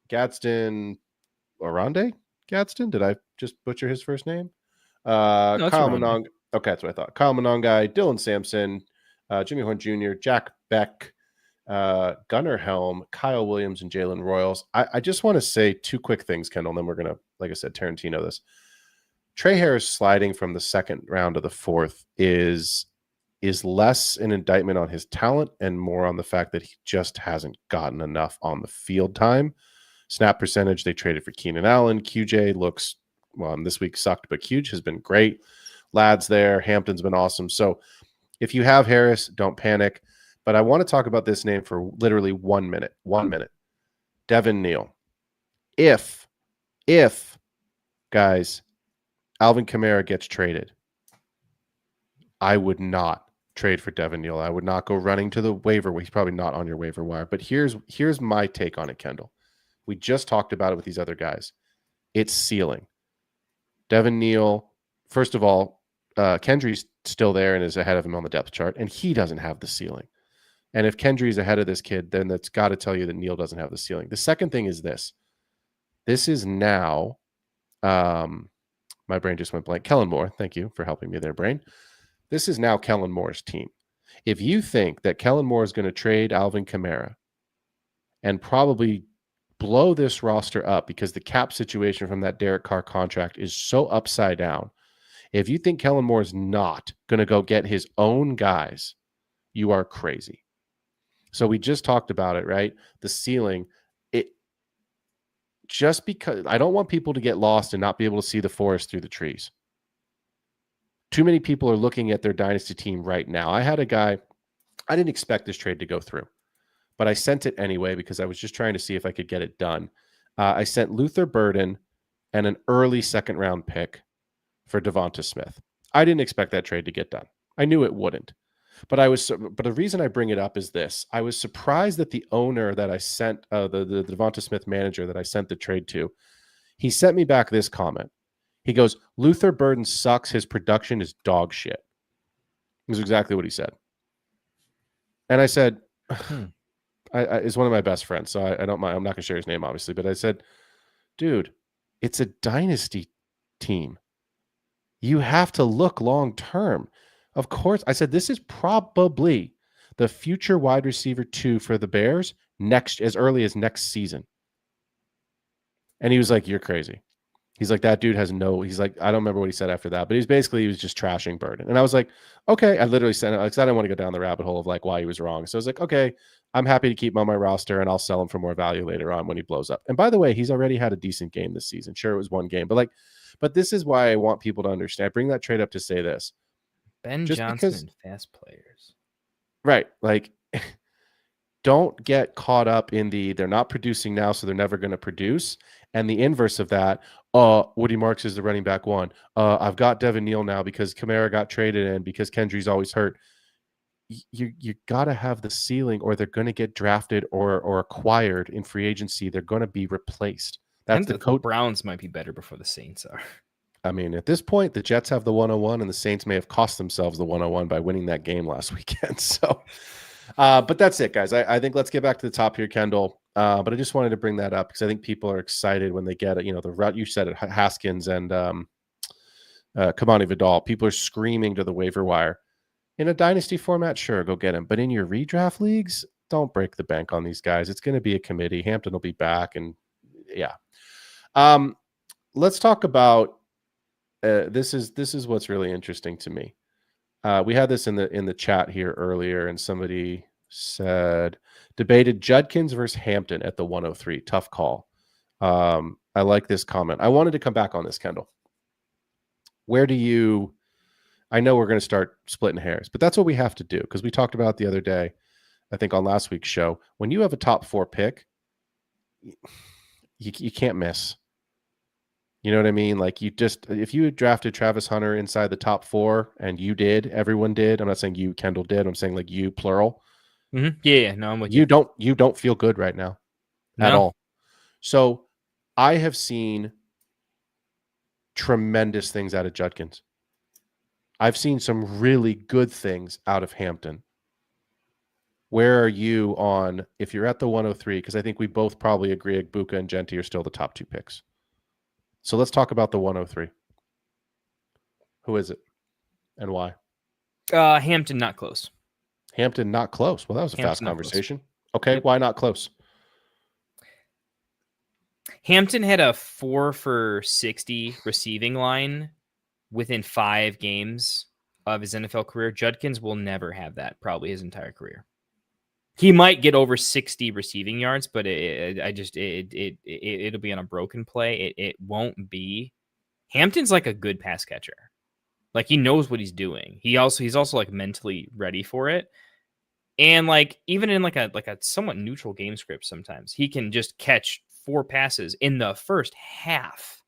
Gadsden Orande. Gadsden? Did I just butcher his first name? Kyle Mononga. Okay, that's what I thought. Kyle Mononga, Dylan Sampson, Jimmy Horn Jr., Jack Beck, Gunnar Helm, Kyle Williams, and Jalen Royals. I just want to say 2 quick things, Kendall, and then we're going to, like I said, Tarantino this. Trey Harris sliding from the 2nd round to the 4th is less an indictment on his talent and more on the fact that he just hasn't gotten enough on the field time. Snap percentage, they traded for Keenan Allen. QJ looks, this week sucked, but QJ has been great. Ladd's there. Hampton's been awesome. So if you have Harris, don't panic. But I want to talk about this name for literally 1 minute. 1 minute. Devin Neal. If, guys, Alvin Kamara gets traded, I would not trade for Devin Neal. I would not go running to the waiver. He's probably not on your waiver wire. But here's my take on it, Kendall. We just talked about it with these other guys. It's ceiling. Devin Neal, first of all, Kendry's still there and is ahead of him on the depth chart, and he doesn't have the ceiling. And if Kendry's ahead of this kid, then that's got to tell you that Neil doesn't have the ceiling. The second thing is this. This is now, my brain just went blank. Kellen Moore, thank you for helping me there, brain. This is now Kellen Moore's team. If you think that Kellen Moore is going to trade Alvin Kamara and probably blow this roster up because the cap situation from that Derek Carr contract is so upside down, if you think Kellen Moore is not going to go get his own guys, you are crazy. So we just talked about it, right? The ceiling. It just because I don't want people to get lost and not be able to see the forest through the trees. Too many people are looking at their dynasty team right now. I had a guy, I didn't expect this trade to go through, but I sent it anyway because I was just trying to see if I could get it done. I sent Luther Burden and an early second round pick for Devonta Smith. I didn't expect that trade to get done. I knew it wouldn't. But the reason I bring it up is this. I was surprised that the owner that I sent, the Devonta Smith manager that I sent the trade to, he sent me back this comment. He goes, Luther Burden sucks. His production is dog shit. This is exactly what he said. And I said, it's one of my best friends, so I don't mind. I'm not going to share his name, obviously. But I said, dude, it's a dynasty team. You have to look long term. Of course, I said this is probably the future wide receiver 2 for the Bears as early as next season. And he was like, you're crazy. He's like, that dude has he's like, I don't remember what he said after that, but he was just trashing Burden. And I was like, okay. I literally said it because I didn't want to go down the rabbit hole of like why he was wrong. So I was like, okay, I'm happy to keep him on my roster and I'll sell him for more value later on when he blows up. And by the way, he's already had a decent game this season. Sure, it was one game, but this is why I want people to understand. I bring that trade up to say this. Ben Johnson and fast players. Right. Like, don't get caught up in they're not producing now, so they're never going to produce. And the inverse of that, Woody Marks is the running back 1. I've got Devin Neal now because Kamara got traded and because Kendry's always hurt. You got to have the ceiling or they're going to get drafted or acquired in free agency. They're going to be replaced. That's the Browns might be better before the Saints are. I mean, at this point, the Jets have the 101 and the Saints may have cost themselves the 101 by winning that game last weekend. So, but that's it, guys. I think let's get back to the top here, Kendall. But I just wanted to bring that up because I think people are excited when they get it. You know, the route you said it, Haskins and Kamani Vidal. People are screaming to the waiver wire. In a dynasty format, sure, go get him. But in your redraft leagues, don't break the bank on these guys. It's going to be a committee. Hampton will be back, and yeah. Let's talk about. This is what's really interesting to me. We had this in the chat here earlier, and somebody said debated Judkins versus Hampton at the 103. Tough call. I like this comment. I wanted to come back on this, Kendall. I know we're going to start splitting hairs, but that's what we have to do because we talked about it the other day, I think on last week's show. When you have a top 4 pick, you can't miss. You know what I mean? Like if you had drafted Travis Hunter inside the top 4 and everyone did. I'm not saying you, Kendall did. I'm saying like you, plural. Mm-hmm. Yeah. No, I'm with you. You don't feel good right now at all. So I have seen tremendous things out of Judkins. I've seen some really good things out of Hampton. Where are you on, if you're at the 103, because I think we both probably agree Agbuka and Genti are still the top 2 picks. So let's talk about the 103. Who is it and why? Hampton, not close. Hampton, not close. Well, that was a fast conversation. Okay, yep. Why not close? Hampton had a 4 for 60 receiving line within 5 games of his NFL career. Judkins will never have that, probably his entire career. He might get over 60 receiving yards, but it'll be on a broken play. It won't be. Hampton's like a good pass catcher. Like he knows what he's doing. He's also like mentally ready for it. And like even in like a somewhat neutral game script, sometimes he can just catch 4 passes in the first half.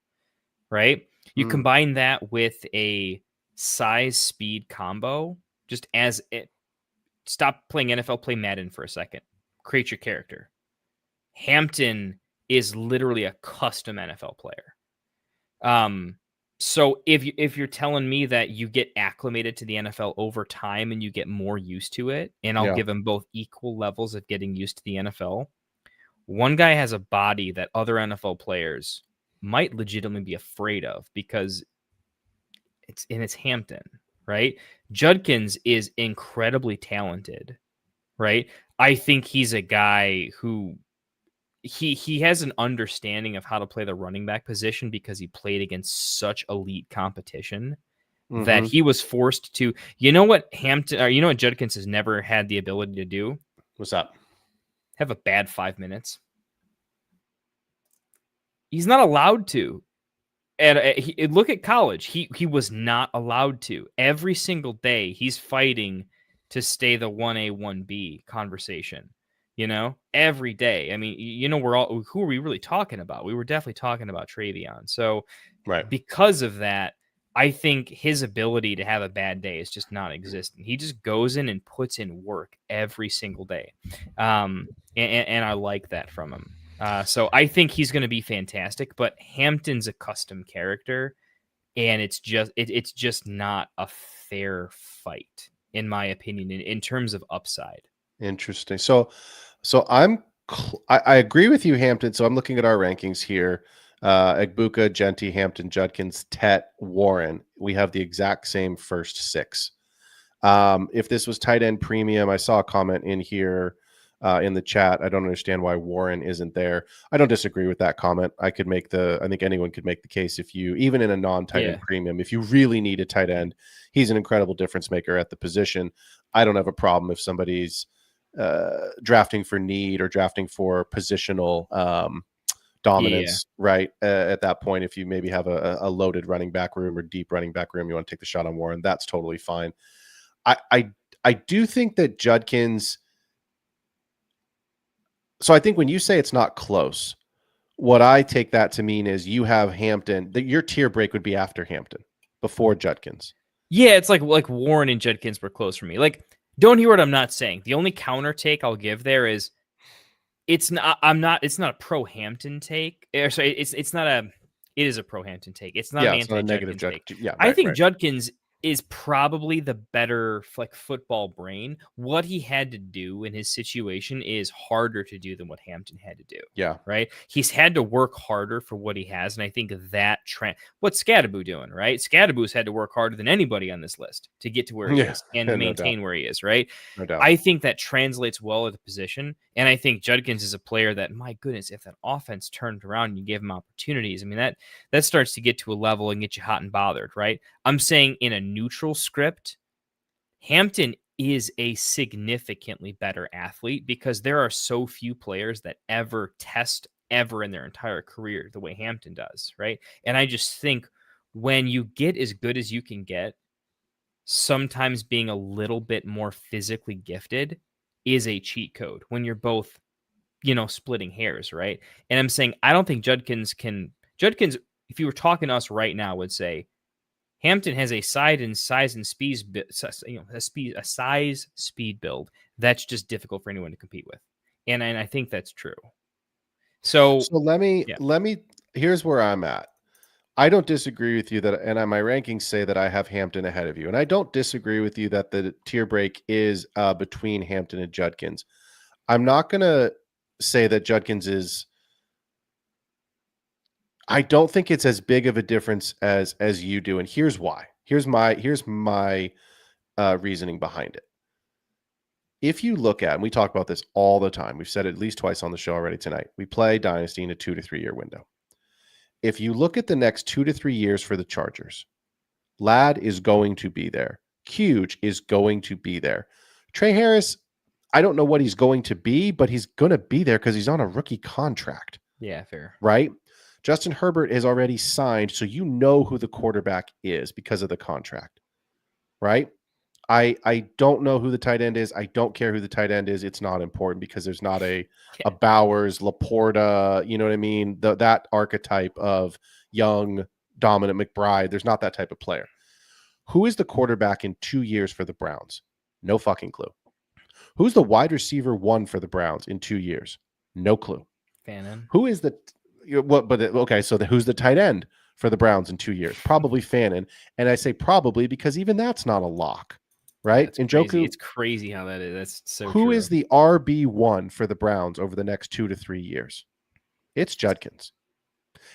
Right? You combine that with a size speed combo, just as it. Stop playing NFL, play Madden for a second. Create your character. Hampton is literally a custom NFL player. So if you're telling me that you get acclimated to the NFL over time and you get more used to it, and I'll Yeah. give them both equal levels of getting used to the NFL. One guy has a body that other NFL players might legitimately be afraid of because it's Hampton, right? Judkins is incredibly talented, right? I think he's a guy who he has an understanding of how to play the running back position because he played against such elite competition that he was forced to. You know what Judkins has never had the ability to do? What's up? Have a bad 5 minutes. He's not allowed to. And look at college. He was not allowed to. Every single day, he's fighting to stay the 1A, 1B conversation. Every day. I mean, who are we really talking about? We were definitely talking about Travion. So, Right. because of that, I think his ability to have a bad day is just non-existent. He just goes in and puts in work every single day. And I like that from him. So I think he's going to be fantastic, but Hampton's a custom character, and it's just not a fair fight, in my opinion, in terms of upside. Interesting. So I agree with you, Hampton. So I'm looking at our rankings here. Egbuka, Genty, Hampton, Judkins, Tet, Warren. We have the exact same first 6. If this was tight end premium, I saw a comment in here in the chat. I don't understand why Warren isn't there. I don't disagree with that comment. I think anyone could make the case even in a non-tight end premium, if you really need a tight end, he's an incredible difference maker at the position. I don't have a problem if somebody's drafting for need or drafting for positional dominance, right? At that point, if you maybe have a loaded running back room or deep running back room, you want to take the shot on Warren, that's totally fine. I do think that Judkins. So I think when you say it's not close, what I take that to mean is you have Hampton, that your tier break would be after Hampton, before Judkins. Yeah, it's like Warren and Judkins were close for me. Like, don't hear what I'm not saying. The only counter take I'll give there is it's not a pro Hampton take. Sorry, it is a pro Hampton take. It's not an anti-negative take. Yeah, I think Judkins is probably the better football brain. What he had to do in his situation is harder to do than what Hampton had to do. Yeah. Right. He's had to work harder for what he has. And I think that what's Scadaboo doing, right? Scadaboo's had to work harder than anybody on this list to get to where he is and maintain where he is. Right. No doubt. I think that translates well at the position. And I think Judkins is a player that, my goodness, if that offense turned around and you gave him opportunities, I mean, that starts to get to a level and get you hot and bothered, right? I'm saying in a neutral script, Hampton is a significantly better athlete because there are so few players that ever test ever in their entire career the way Hampton does, right? And I just think when you get as good as you can get, sometimes being a little bit more physically gifted is a cheat code when you're both, splitting hairs, right? And I'm saying I don't think Judkins, if you were talking to us right now, would say Hampton has a size and speed, a size speed build that's just difficult for anyone to compete with, and I think that's true. So let me. Here's where I'm at. I don't disagree with you that, and my rankings say that I have Hampton ahead of you, and I don't disagree with you that the tier break is between Hampton and Judkins. I'm not going to say that Judkins is. I don't think it's as big of a difference as you do, and here's why. Here's my reasoning behind it. If you look at, and we talk about this all the time, we've said it at least twice on the show already tonight. We play Dynasty in a 2 to 3 year window. If you look at the next 2 to 3 years for the Chargers, Ladd is going to be there. Huge is going to be there. Trey Harris, I don't know what he's going to be, but he's going to be there because he's on a rookie contract. Yeah, fair. Right? Justin Herbert is already signed, so you know who the quarterback is because of the contract. Right? I don't know who the tight end is. I don't care who the tight end is. It's not important because there's not a Bowers, Laporta, you know what I mean? That archetype of young, dominant McBride. There's not that type of player. Who is the quarterback in 2 years for the Browns? No fucking clue. Who's the wide receiver 1 for the Browns in 2 years? No clue. Fannin. Who is the who's the tight end for the Browns in 2 years. Probably Fannin. And I say probably because even that's not a lock, right? That's Njoku, crazy. It's crazy how that is. That's so who true. is the RB1 for the Browns over the next 2 to 3 years? It's Judkins.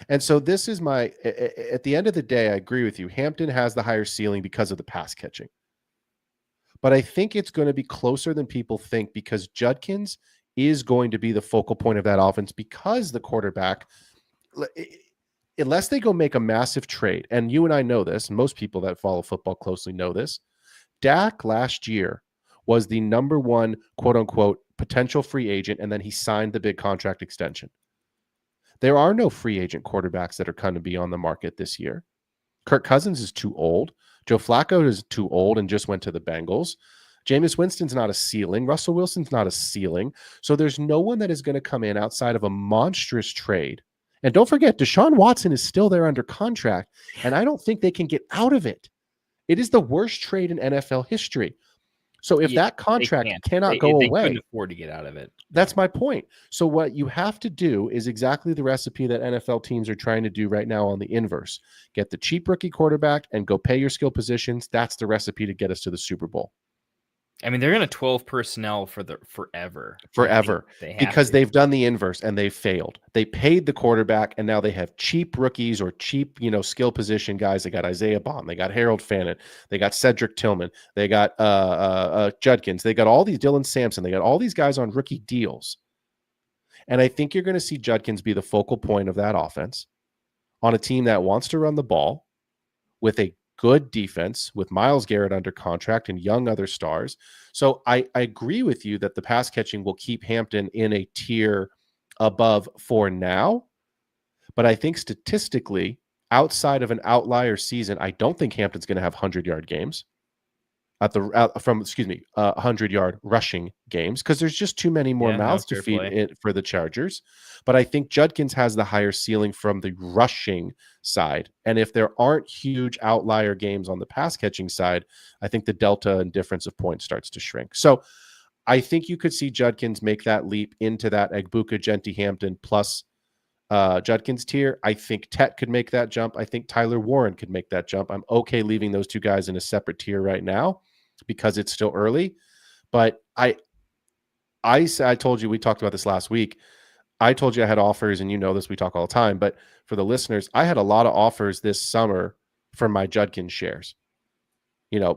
And so this is at the end of the day, I agree with you. Hampton has the higher ceiling because of the pass catching. But I think it's going to be closer than people think because Judkins is going to be the focal point of that offense because the quarterback, unless they go make a massive trade, and you and I know this, and most people that follow football closely know this, Dak last year was the number one, quote unquote, potential free agent, and then he signed the big contract extension. There are no free agent quarterbacks that are going to be on the market this year. Kirk Cousins is too old. Joe Flacco is too old and just went to the Bengals. Jameis Winston's not a ceiling. Russell Wilson's not a ceiling. So there's no one that is going to come in outside of a monstrous trade. And don't forget, Deshaun Watson is still there under contract, and I don't think they can get out of it. It is the worst trade in NFL history. So if that contract cannot go away, they couldn't afford to get out of it. That's my point. So what you have to do is exactly the recipe that NFL teams are trying to do right now on the inverse. Get the cheap rookie quarterback and go pay your skill positions. That's the recipe to get us to the Super Bowl. I mean, they're going to 12 personnel for forever. Because they've done the inverse and they failed. They paid the quarterback and now they have cheap rookies or cheap, skill position guys. They got Isaiah Bond. They got Harold Fannin. They got Cedric Tillman. They got Judkins. They got all these Dylan Sampson. They got all these guys on rookie deals. And I think you're going to see Judkins be the focal point of that offense on a team that wants to run the ball with a good defense with Myles Garrett under contract and young other stars. So I agree with you that the pass catching will keep Hampton in a tier above for now. But I think statistically, outside of an outlier season, I don't think Hampton's going to have 100-yard games. 100-yard rushing games because there's just too many more mouths to feed for the Chargers. But I think Judkins has the higher ceiling from the rushing side. And if there aren't huge outlier games on the pass catching side, I think the delta and difference of points starts to shrink. So I think you could see Judkins make that leap into that Egbuka, Genty, Hampton plus Judkins tier. I think Tet could make that jump. I think Tyler Warren could make that jump. I'm okay leaving those two guys in a separate tier right now because it's still early. But I told you, we talked about this last week. I told you I had offers, and you know this, we talk all the time. But for the listeners, I had a lot of offers this summer for my Judkins shares.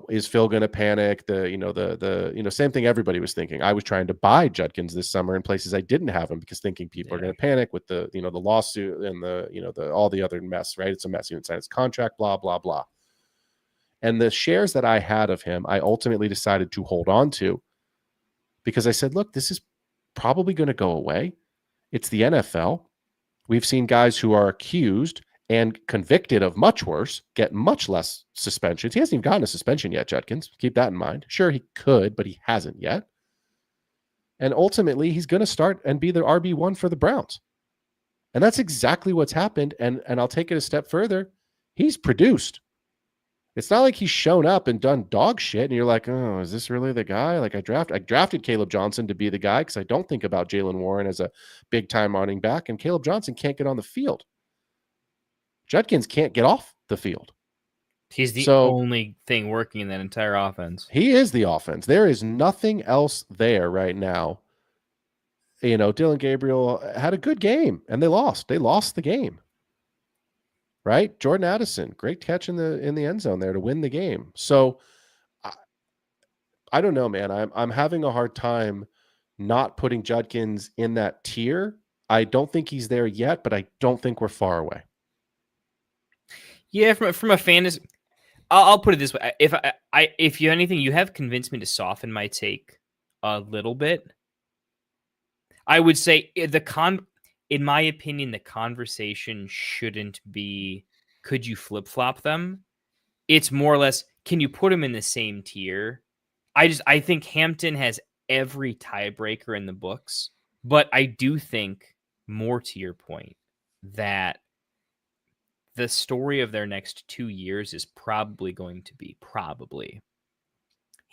Is Phil going to panic? Same thing everybody was thinking. I was trying to buy Judkins this summer in places I didn't have him because thinking people are going to panic with the lawsuit and all the other mess, right? It's a mess. He didn't sign his contract, blah, blah, blah. And the shares that I had of him, I ultimately decided to hold on to because I said, look, this is probably going to go away. It's the NFL. We've seen guys who are accused and convicted of much worse get much less suspensions. He hasn't even gotten a suspension yet, Judkins. Keep that in mind. Sure, he could, but he hasn't yet. And ultimately, he's going to start and be the RB1 for the Browns. And that's exactly what's happened. And I'll take it a step further. He's produced. It's not like he's shown up and done dog shit and you're like, oh, is this really the guy? Like I drafted Caleb Johnson to be the guy because I don't think about Jaylen Warren as a big-time running back, and Caleb Johnson can't get on the field. Judkins can't get off the field. He's the only thing working in that entire offense. He is the offense. There is nothing else there right now. Dylan Gabriel had a good game, and they lost. They lost the game. Right? Jordan Addison, great catch in the end zone there to win the game. So I don't know, man. I'm having a hard time not putting Judkins in that tier. I don't think he's there yet, but I don't think we're far away. Yeah, from a fantasy, I'll put it this way: if you anything, you have convinced me to soften my take a little bit. I would say in my opinion, the conversation shouldn't be, could you flip-flop them? It's more or less, can you put them in the same tier? I think Hampton has every tiebreaker in the books, but I do think, more to your point, that the story of their next 2 years is probably going to be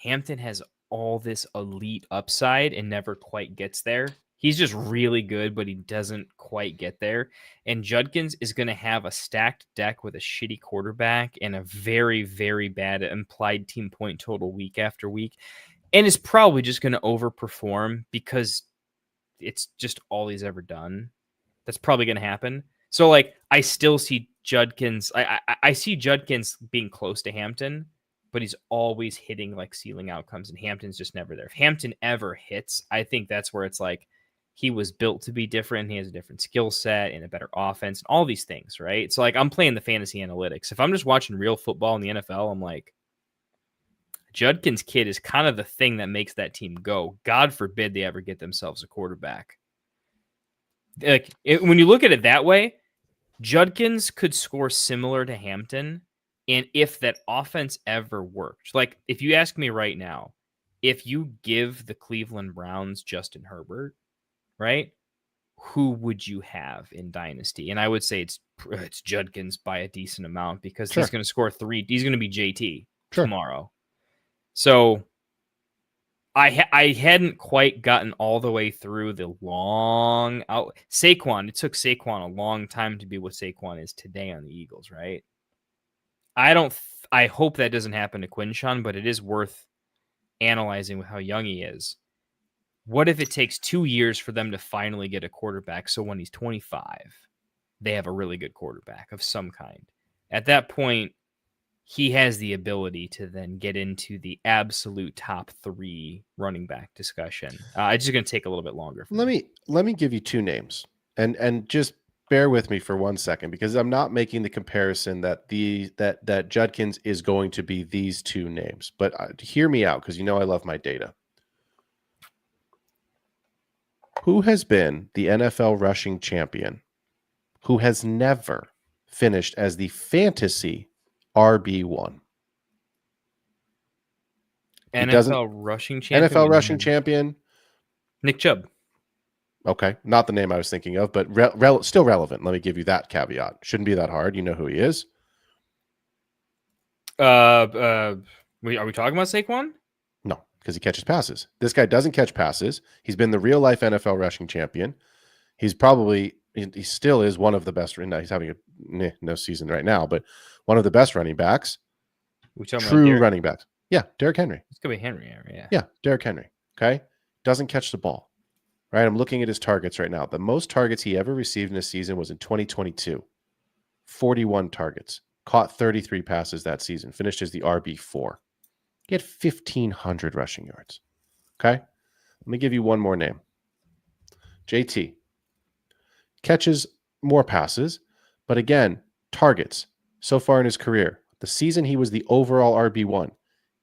Hampton has all this elite upside and never quite gets there. He's just really good, but he doesn't quite get there. And Judkins is going to have a stacked deck with a shitty quarterback and a very, very bad implied team point total week after week. And is probably just going to overperform because it's just all he's ever done. That's probably going to happen. So, like, I still see Judkins. I see Judkins being close to Hampton, but he's always hitting like ceiling outcomes, and Hampton's just never there. If Hampton ever hits, I think that's where it's like, he was built to be different. He has a different skill set and a better offense and all these things, right? So, like, I'm playing the fantasy analytics. If I'm just watching real football in the NFL, I'm like, Judkins' kid is kind of the thing that makes that team go. God forbid they ever get themselves a quarterback. Like, when you look at it that way, Judkins could score similar to Hampton, and if that offense ever worked, like, if you ask me right now, if you give the Cleveland Browns Justin Herbert, right? Who would you have in Dynasty? And I would say it's Judkins by a decent amount because he's going to score 3. He's going to be JT tomorrow. So I hadn't quite gotten all the way through the long out. Saquon, it took Saquon a long time to be what Saquon is today on the Eagles, right? I hope that doesn't happen to Quinshawn, but it is worth analyzing with how young he is. What if it takes 2 years for them to finally get a quarterback? So when he's 25, they have a really good quarterback of some kind. At that point, he has the ability to then get into the absolute top 3 running back discussion. It's just going to take a little bit longer. Let me give you 2 names, and just bear with me for 1 second, because I'm not making the comparison that Judkins is going to be these 2 names. But hear me out, because you know I love my data. Who has been the NFL rushing champion who has never finished as the fantasy RB1? NFL rushing champion? NFL rushing champion. Nick Chubb. Okay, not the name I was thinking of, but still relevant. Let me give you that caveat. Shouldn't be that hard. You know who he is. Are we talking about Saquon? No, because he catches passes. This guy doesn't catch passes. He's been the real life NFL rushing champion. He still is one of the best. He's having no season right now, but one of the best running backs. True running backs. Yeah, Derrick Henry. It's gonna be Henry. Yeah, Derrick Henry. Okay, doesn't catch the ball. Right, I'm looking at his targets right now. The most targets he ever received in a season was in 2022. 41 targets. Caught 33 passes that season. Finished as the RB4. He had 1,500 rushing yards. Okay? Let me give you one more name. JT. Catches more passes, but again, targets so far in his career. The season he was the overall RB1.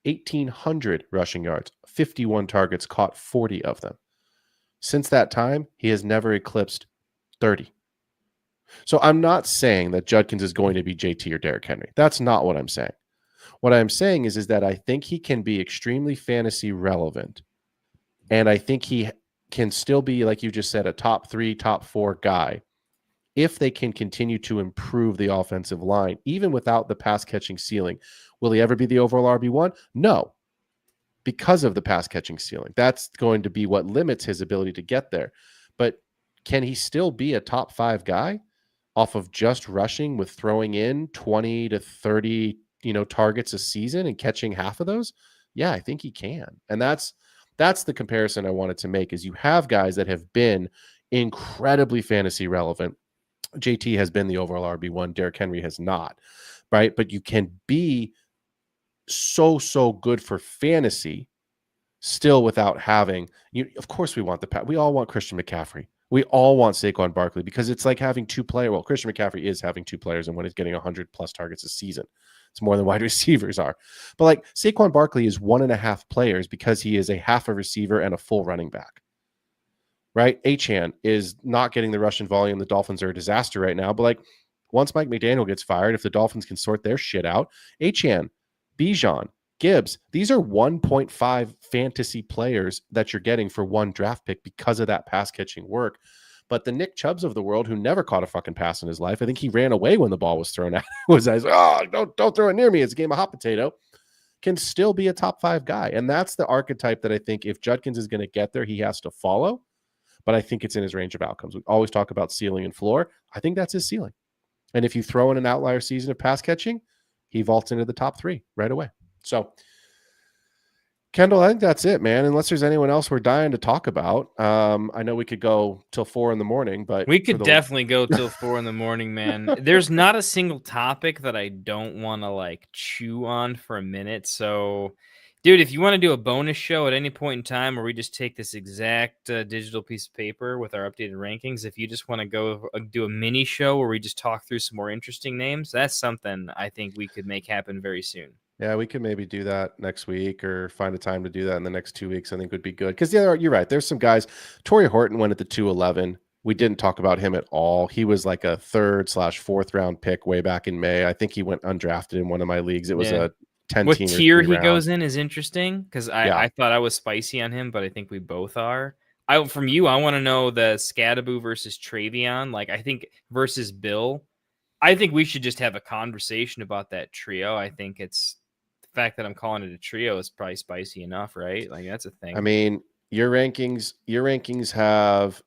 1,800 rushing yards. 51 targets. Caught 40 of them. Since that time, he has never eclipsed 30. So I'm not saying that Judkins is going to be JT or Derrick Henry. That's not what I'm saying. What I'm saying is that I think he can be extremely fantasy relevant. And I think he can still be, like you just said, a top 3, top 4 guy if they can continue to improve the offensive line, even without the pass catching ceiling. Will he ever be the overall RB1? No. Because of the pass catching ceiling. That's going to be what limits his ability to get there. But can he still be a top 5 guy off of just rushing with throwing in 20 to 30, targets a season and catching half of those? Yeah, I think he can. And that's the comparison I wanted to make, is you have guys that have been incredibly fantasy relevant. JT has been the overall RB1. Derrick Henry has not, right? But you can be so good for fantasy still without having of course we all want Christian McCaffrey, we all want Saquon Barkley, because it's like having 2 players. Well, Christian McCaffrey is having 2 players, and when he's getting 100 plus targets a season, it's more than wide receivers are. But like Saquon Barkley is 1.5 players because he is a half a receiver and a full running back, right? Achane is not getting the rushing volume. The Dolphins are a disaster right now, but like once Mike McDaniel gets fired, if the Dolphins can sort their shit out, Achane, Bijan, Gibbs, these are 1.5 fantasy players that you're getting for 1 draft pick because of that pass catching work. But the Nick Chubbs of the world, who never caught a fucking pass in his life, I think he ran away when the ball was thrown at him. Don't throw it near me. It's a game of hot potato. Can still be a top 5 guy. And that's the archetype that I think if Judkins is going to get there, he has to follow. but I think it's in his range of outcomes. We always talk about ceiling and floor. I think that's his ceiling. And if you throw in an outlier season of pass catching, he vaults into the top 3 right away. So, Kendall, I think that's it, man. Unless there's anyone else we're dying to talk about. I know we could go till 4 a.m, but we could definitely go till 4 a.m, man. There's not a single topic that I don't want to like chew on for a minute. So, dude, if you want to do a bonus show at any point in time where we just take this exact digital piece of paper with our updated rankings, if you just want to go do a mini show where we just talk through some more interesting names, that's something I think we could make happen very soon. Yeah, we could maybe do that next week or find a time to do that in the next 2 weeks. I think would be good. Because you're right. There's some guys. Torrey Horton went at the 211. We didn't talk about him at all. He was like a 3rd/4th round pick way back in May. I think he went undrafted in one of my leagues. It was a 10 what team. What tier he goes in is interesting because I thought I was spicy on him, but I think we both are. From you, I want to know the Scadaboo versus Travion. Like, I think versus Bill. I think we should just have a conversation about that trio. I think it's the fact that I'm calling it a trio is probably spicy enough, right? Like, that's a thing. I mean, your rankings have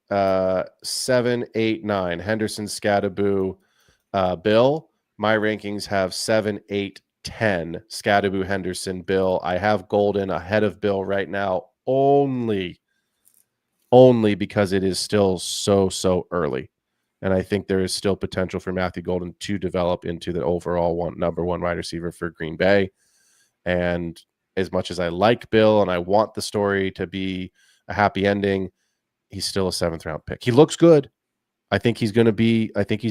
7, 8, 9. Henderson, Scadaboo, Bill. My rankings have 7, 8, 10. Scadaboo, Henderson, Bill. I have Golden ahead of Bill right now only because it is still so early. And I think there is still potential for Matthew Golden to develop into the overall number 1 wide receiver for Green Bay. And as much as I like Bill and I want the story to be a happy ending, he's still a 7th round pick. He looks good. I think he's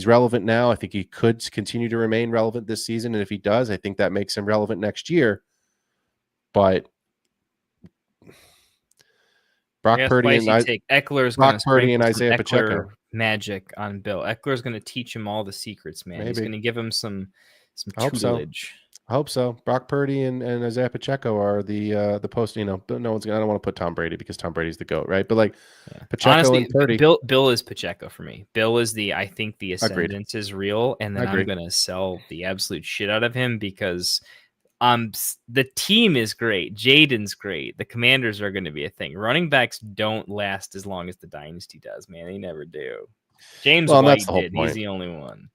relevant now. I think he could continue to remain relevant this season. And if he does, I think that makes him relevant next year. But Brock Purdy and Isaiah Pacheco magic on Bill. Eckler's going to teach him all the secrets, man. Maybe. He's going to give him some tutelage. I hope so. Brock Purdy and Isaiah Pacheco are the post. No one's. I don't want to put Tom Brady because Tom Brady's the GOAT, right? But like Pacheco honestly, and Purdy. Bill is Pacheco for me. Bill is I think the ascendance is real, and then I'm going to sell the absolute shit out of him because the team is great. Jaden's great. The Commanders are going to be a thing. Running backs don't last as long as the Dynasty does, man. They never do. James White that's the whole did. Point. He's the only one.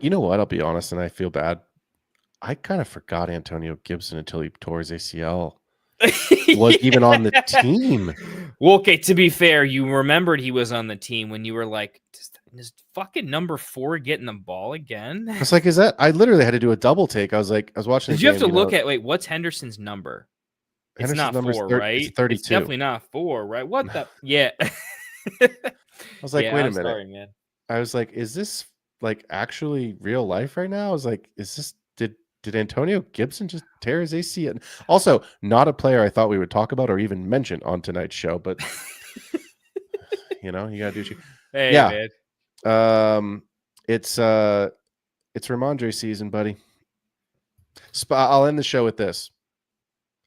You know what? I'll be honest, and I feel bad. I kind of forgot Antonio Gibson until he tore his ACL. Was even on the team. Well, okay, to be fair, you remembered he was on the team when you were like, is fucking number 4 getting the ball again? I was like, is that? I literally had to do a double take. I was watching. Did you have to look at, what's Henderson's number? It's not 4, right? It's 32. It's definitely not 4, right? What the? Yeah. I was like, wait a minute. Sorry, man. I was like, is this like actually real life right now? I was like, is this, did Antonio Gibson just tear his ACL? Also, not a player I thought we would talk about or even mention on tonight's show, but you gotta do you. Hey, man. It's Ramondre season, buddy. I'll end the show with this,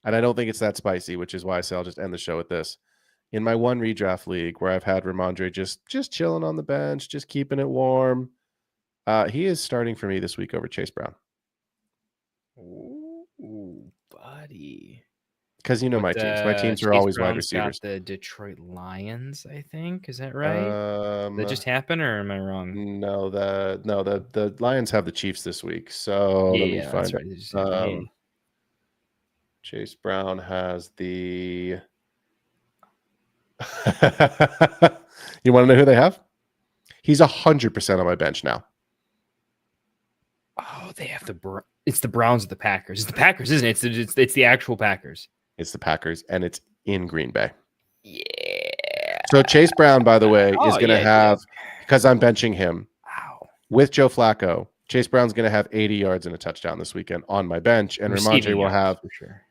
and I don't think it's that spicy, which is why I say I'll just end the show with this. In my one redraft league where I've had Ramondre just chilling on the bench, just keeping it warm, he is starting for me this week over Chase Brown. Ooh, buddy. Because my teams are always wide receivers. Got the Detroit Lions, I think. Is that right? Did that just happen, or am I wrong? No, the Lions have the Chiefs this week. So let me find it. Right. Chase Brown has the. You want to know who they have? He's 100% on my bench now. Oh, they have it's the Browns or the Packers. It's the Packers, isn't it? It's the actual Packers. It's the Packers, and it's in Green Bay. Yeah. So Chase Brown, by the way, is going to have, because I'm benching him with Joe Flacco, Chase Brown's going to have 80 yards and a touchdown this weekend on my bench, and Ramondre will have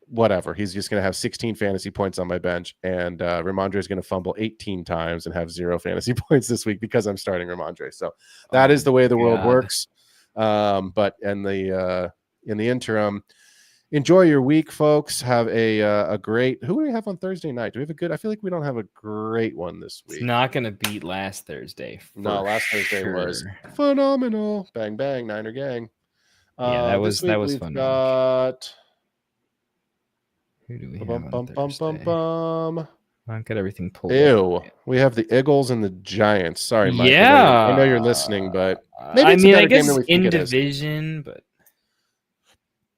whatever. He's just going to have 16 fantasy points on my bench, and Ramondre is going to fumble 18 times and have 0 fantasy points this week because I'm starting Ramondre. So that is the way the world works. But in the interim, enjoy your week, folks. Have a great. Who do we have on Thursday night? Do we have a good? I feel like we don't have a great one this week. It's not going to beat last Thursday. Last Thursday was phenomenal. Bang bang, Niner gang. Yeah, that was fun. Got. Who do we have on Thursday? I've got everything pulled up. Ew. We have the Eagles and the Giants. Sorry, Mike. Yeah. I know you're listening, but maybe I it's mean, a I better game guess than we in think it is. division, but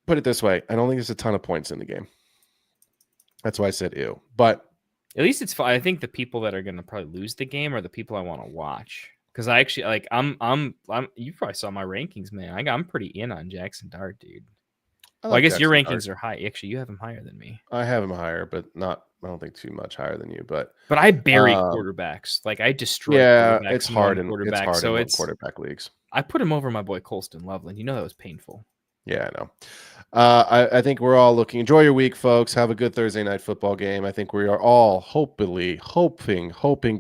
Put it this way. I don't think there's a ton of points in the game. That's why I said ew. But at least it's fun. I think the people that are going to probably lose the game are the people I want to watch. Because I actually like, I'm. You probably saw my rankings, man. I'm pretty in on Jackson Dart, dude. I guess your rankings are high. Actually, you have him higher than me. I have him higher, but not. I don't think too much higher than you. But I bury quarterbacks. Like I destroy. Yeah, quarterbacks it's hard in so it's quarterback leagues. I put him over my boy Colston Loveland. You know that was painful. Yeah, I know. I think we're all looking. Enjoy your week, folks. Have a good Thursday night football game. I think we are all hoping,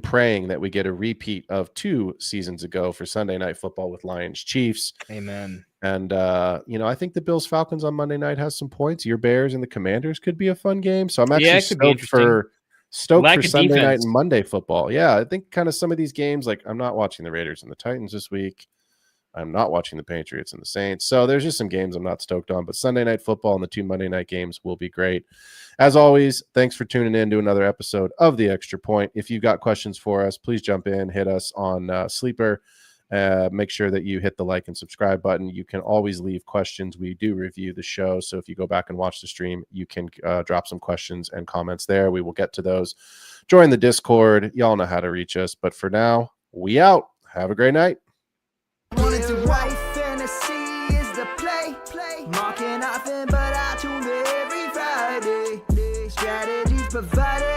praying that we get a repeat of 2 seasons ago for Sunday night football with Lions Chiefs. Amen. And I think the Bills Falcons on Monday night has some points. Your Bears and the Commanders could be a fun game. So I'm actually stoked for Sunday night and Monday football. Yeah, I think kind of some of these games, like I'm not watching the Raiders and the Titans this week. I'm not watching the Patriots and the Saints. So there's just some games I'm not stoked on. But Sunday night football and the 2 Monday night games will be great. As always, thanks for tuning in to another episode of The Extra Point. If you've got questions for us, please jump in, hit us on Sleeper. Make sure that you hit the like and subscribe button. You can always leave questions. We do review the show. So if you go back and watch the stream, you can drop some questions and comments there. We will get to those. Join the Discord. Y'all know how to reach us. But for now, we out. Have a great night. Fantasy is the play. Marking nothing but I tune every Friday. Strategies provided.